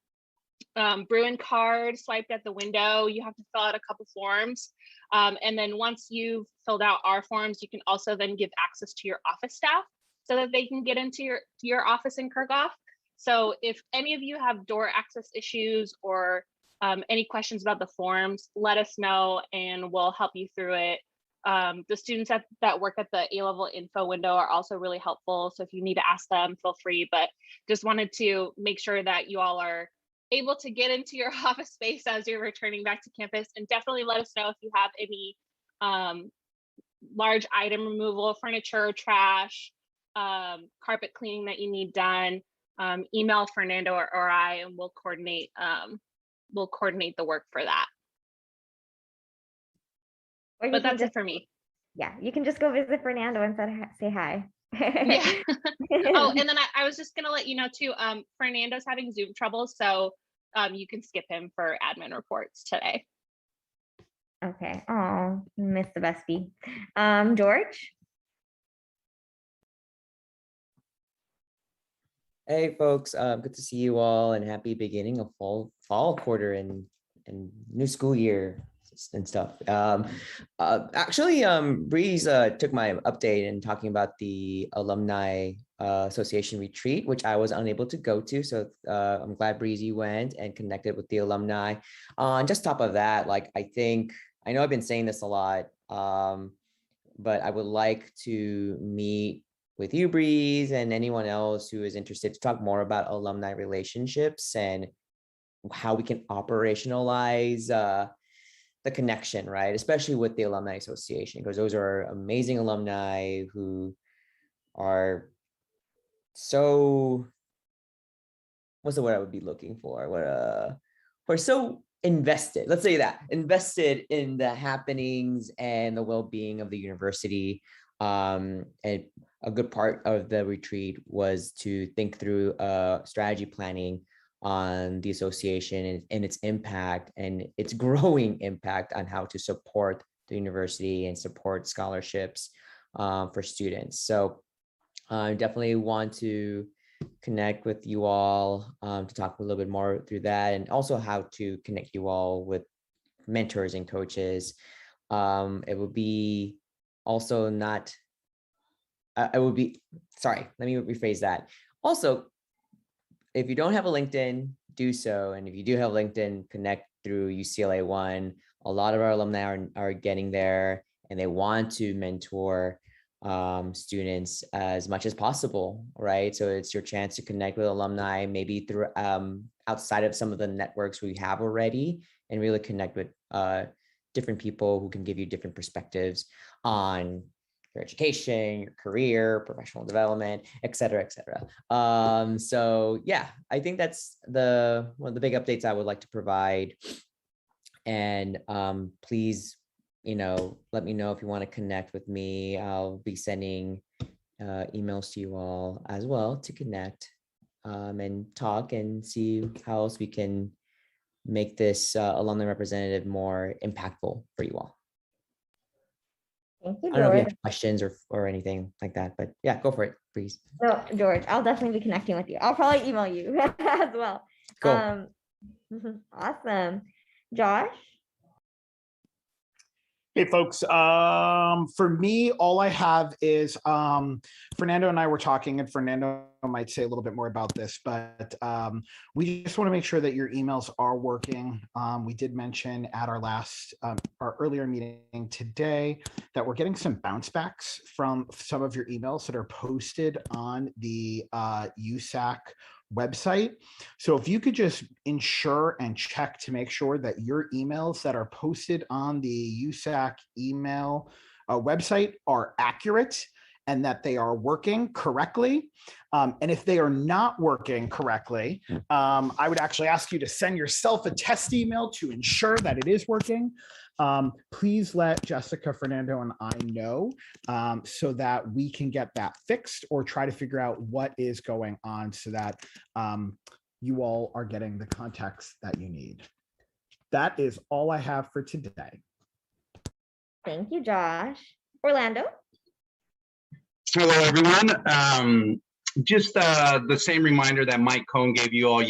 Bruin card swiped at the window. You have to fill out a couple forms. And then once you've filled out our forms, you can also then give access to your office staff so that they can get into your office in Kirkhoff. So if any of you have door access issues or any questions about the forms, let us know and we'll help you through it. The students that work at the A-level info window are also really helpful. So if you need to ask them, feel free, but just wanted to make sure that you all are able to get into your office space as you're returning back to campus. And definitely let us know if you have any large item removal, furniture, trash, carpet cleaning that you need done. Email Fernando or I, and we'll coordinate the work for that. But that's it for me. Yeah, you can just go visit Fernando and say hi. Yeah. Oh, and then I was just gonna let you know too, Fernando's having Zoom trouble, so you can skip him for admin reports today. Okay. Oh, missed the bestie. George? Hey folks, good to see you all and happy beginning of fall quarter and new school year and stuff. Actually, Breeze took my update and talking about the alumni association retreat, which I was unable to go to. So I'm glad Breezy went and connected with the alumni. On just top of that, like I know I've been saying this a lot, but I would like to meet with you, Breeze, and anyone else who is interested to talk more about alumni relationships and how we can operationalize the connection, right? Especially with the Alumni Association, because those are amazing alumni who are so, what's the word I would be looking for? We're so invested, let's say that, invested in the happenings and the well-being of the university. And a good part of the retreat was to think through strategy planning on the association and its impact and its growing impact on how to support the university and support scholarships for students. So I definitely want to connect with you all to talk a little bit more through that, and also how to connect you all with mentors and coaches. It would be also not, I would be, sorry, let me rephrase that. Also, if you don't have a LinkedIn, do so. And if you do have LinkedIn, connect through UCLA One. A lot of our alumni are getting there, and they want to mentor students as much as possible, right? So it's your chance to connect with alumni, maybe through outside of some of the networks we have already, and really connect with different people who can give you different perspectives on your education, your career, professional development, et cetera, et cetera. So yeah, I think that's one of the big updates I would like to provide. And please, let me know if you want to connect with me. I'll be sending emails to you all as well to connect and talk and see how else we can make this alumni representative more impactful for you all. Thank you, I don't know if you George. have questions or anything like that, but yeah, go for it, please. No, George, I'll definitely be connecting with you. I'll probably email you as well. Cool. Awesome. Josh? Hey folks, for me, all I have is Fernando and I were talking, and Fernando might say a little bit more about this, but we just want to make sure that your emails are working. We did mention at our earlier meeting today that we're getting some bounce backs from some of your emails that are posted on the USAC website. So if you could just ensure and check to make sure that your emails that are posted on the USAC email website are accurate and that they are working correctly. And if they are not working correctly, I would actually ask you to send yourself a test email to ensure that it is working. Please let Jessica, Fernando, and I know so that we can get that fixed or try to figure out what is going on so that you all are getting the context that you need. That is all I have for today. Thank you, Josh. Orlando? Hello, everyone. Just the same reminder that Mike Cohn gave you all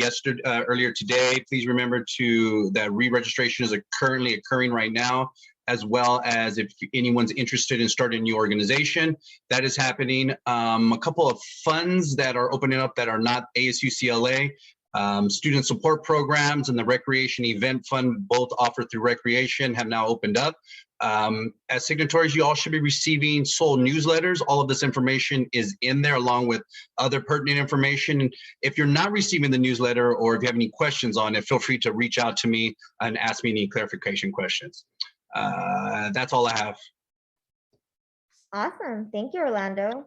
earlier today. Please remember that re-registration is currently occurring right now, as well as if anyone's interested in starting a new organization, that is happening. A couple of funds that are opening up that are not ASUCLA, student support programs and the Recreation Event Fund, both offered through Recreation, have now opened up. As signatories, you all should be receiving SOL newsletters. All of this information is in there along with other pertinent information. If you're not receiving the newsletter or if you have any questions on it, feel free to reach out to me and ask me any clarification questions. That's all I have. Awesome. Thank you, Orlando.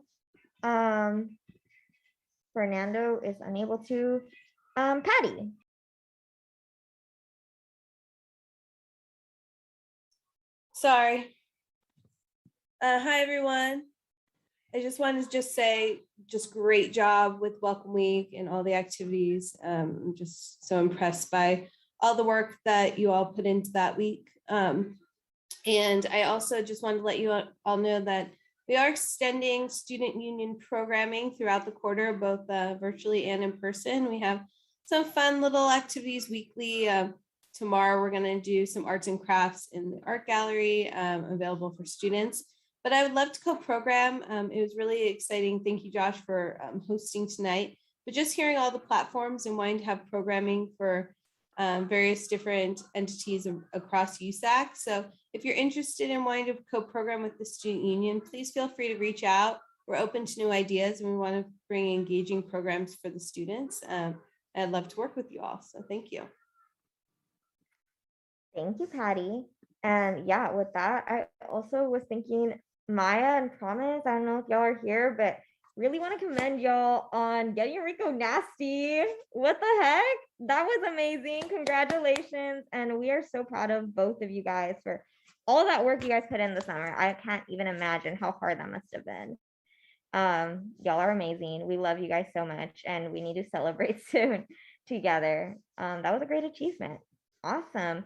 Fernando is unable to. Patty? Sorry. Hi, everyone. I just wanted to say great job with Welcome Week and all the activities. I'm just so impressed by all the work that you all put into that week. And I also just wanted to let you all know that we are extending student union programming throughout the quarter, both virtually and in person. We have some fun little activities weekly. Tomorrow, we're going to do some arts and crafts in the art gallery available for students. But I would love to co-program. It was really exciting. Thank you, Josh, for hosting tonight. But just hearing all the platforms and wanting to have programming for various different entities across USAC. So if you're interested in wanting to co-program with the student union, please feel free to reach out. We're open to new ideas and we want to bring engaging programs for the students. I'd love to work with you all. So thank you. Thank you, Patty. And yeah, with that, I also was thinking Maya and Promise, I don't know if y'all are here, but really want to commend y'all on getting Rico nasty. What the heck? That was amazing. Congratulations. And we are so proud of both of you guys for all that work you guys put in the summer. I can't even imagine how hard that must have been. Y'all are amazing. We love you guys so much, and we need to celebrate soon together. That was a great achievement. Awesome.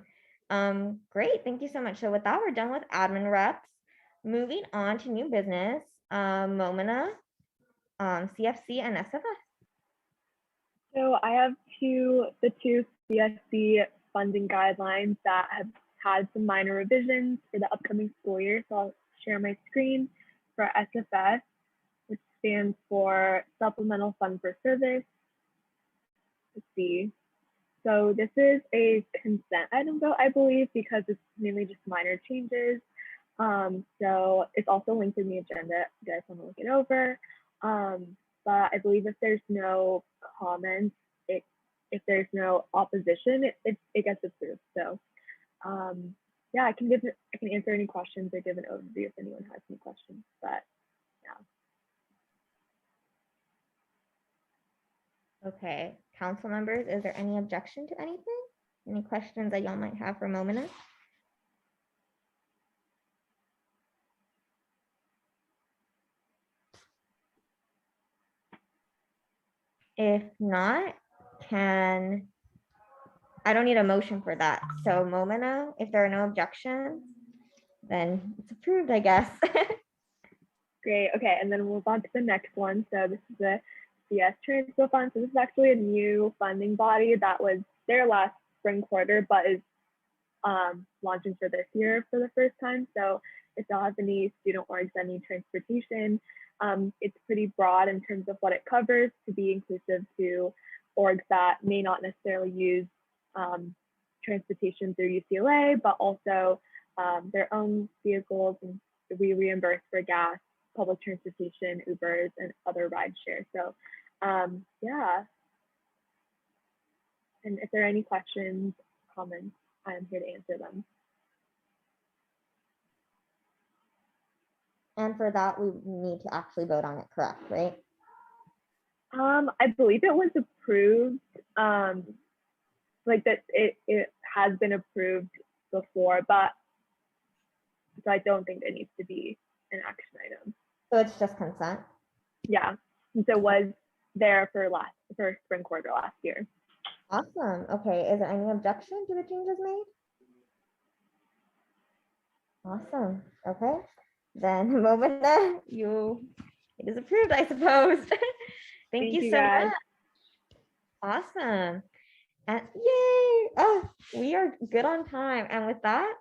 Great. Thank you so much. So with that, we're done with admin reps. Moving on to new business. Momina, CFC and SFS. So I have the two CSC funding guidelines that have had some minor revisions for the upcoming school year. So I'll share my screen for SFS, which stands for Supplemental Fund for Service. Let's see. So this is a consent item though, I believe, because it's mainly just minor changes. So it's also linked in the agenda if you guys want to look it over. But I believe if there's no comments, if there's no opposition, it gets approved. So yeah, I can answer any questions or give an overview if anyone has any questions. But yeah. Okay, council members, is there any objection to anything? Any questions that y'all might have for Momina? If not, I don't need a motion for that. So Momina, if there are no objections, then it's approved, I guess. Great. Okay, and then we'll move on to the next one. So this is the CS Transfer Fund. So this is actually a new funding body that was there last spring quarter, but is launching for this year for the first time. So if y'all have any student orgs that need transportation, it's pretty broad in terms of what it covers to be inclusive to orgs that may not necessarily use transportation through UCLA, but also their own vehicles, and we reimburse for gas, public transportation, Ubers, and other ride share. So yeah. And if there are any questions, comments, I'm here to answer them. And for that, we need to actually vote on it, correct, right? I believe it was approved, like that it has been approved before, but so I don't think it needs to be an action item. So it's just consent? Yeah, since it was there for spring quarter last year. Awesome. Okay, is there any objection to the changes made? Awesome. Okay, then Momina, it is approved, I suppose. Thank you so guys. much. Awesome. And yay! Oh, we are good on time. And with that,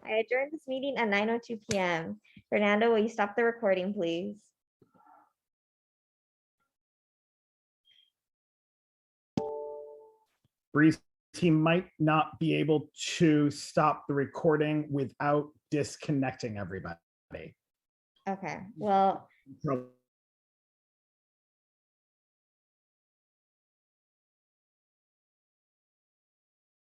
I adjourn this meeting at 9:02 p.m. Fernando, will you stop the recording, please? Bree's team might not be able to stop the recording without disconnecting everybody. Okay, well,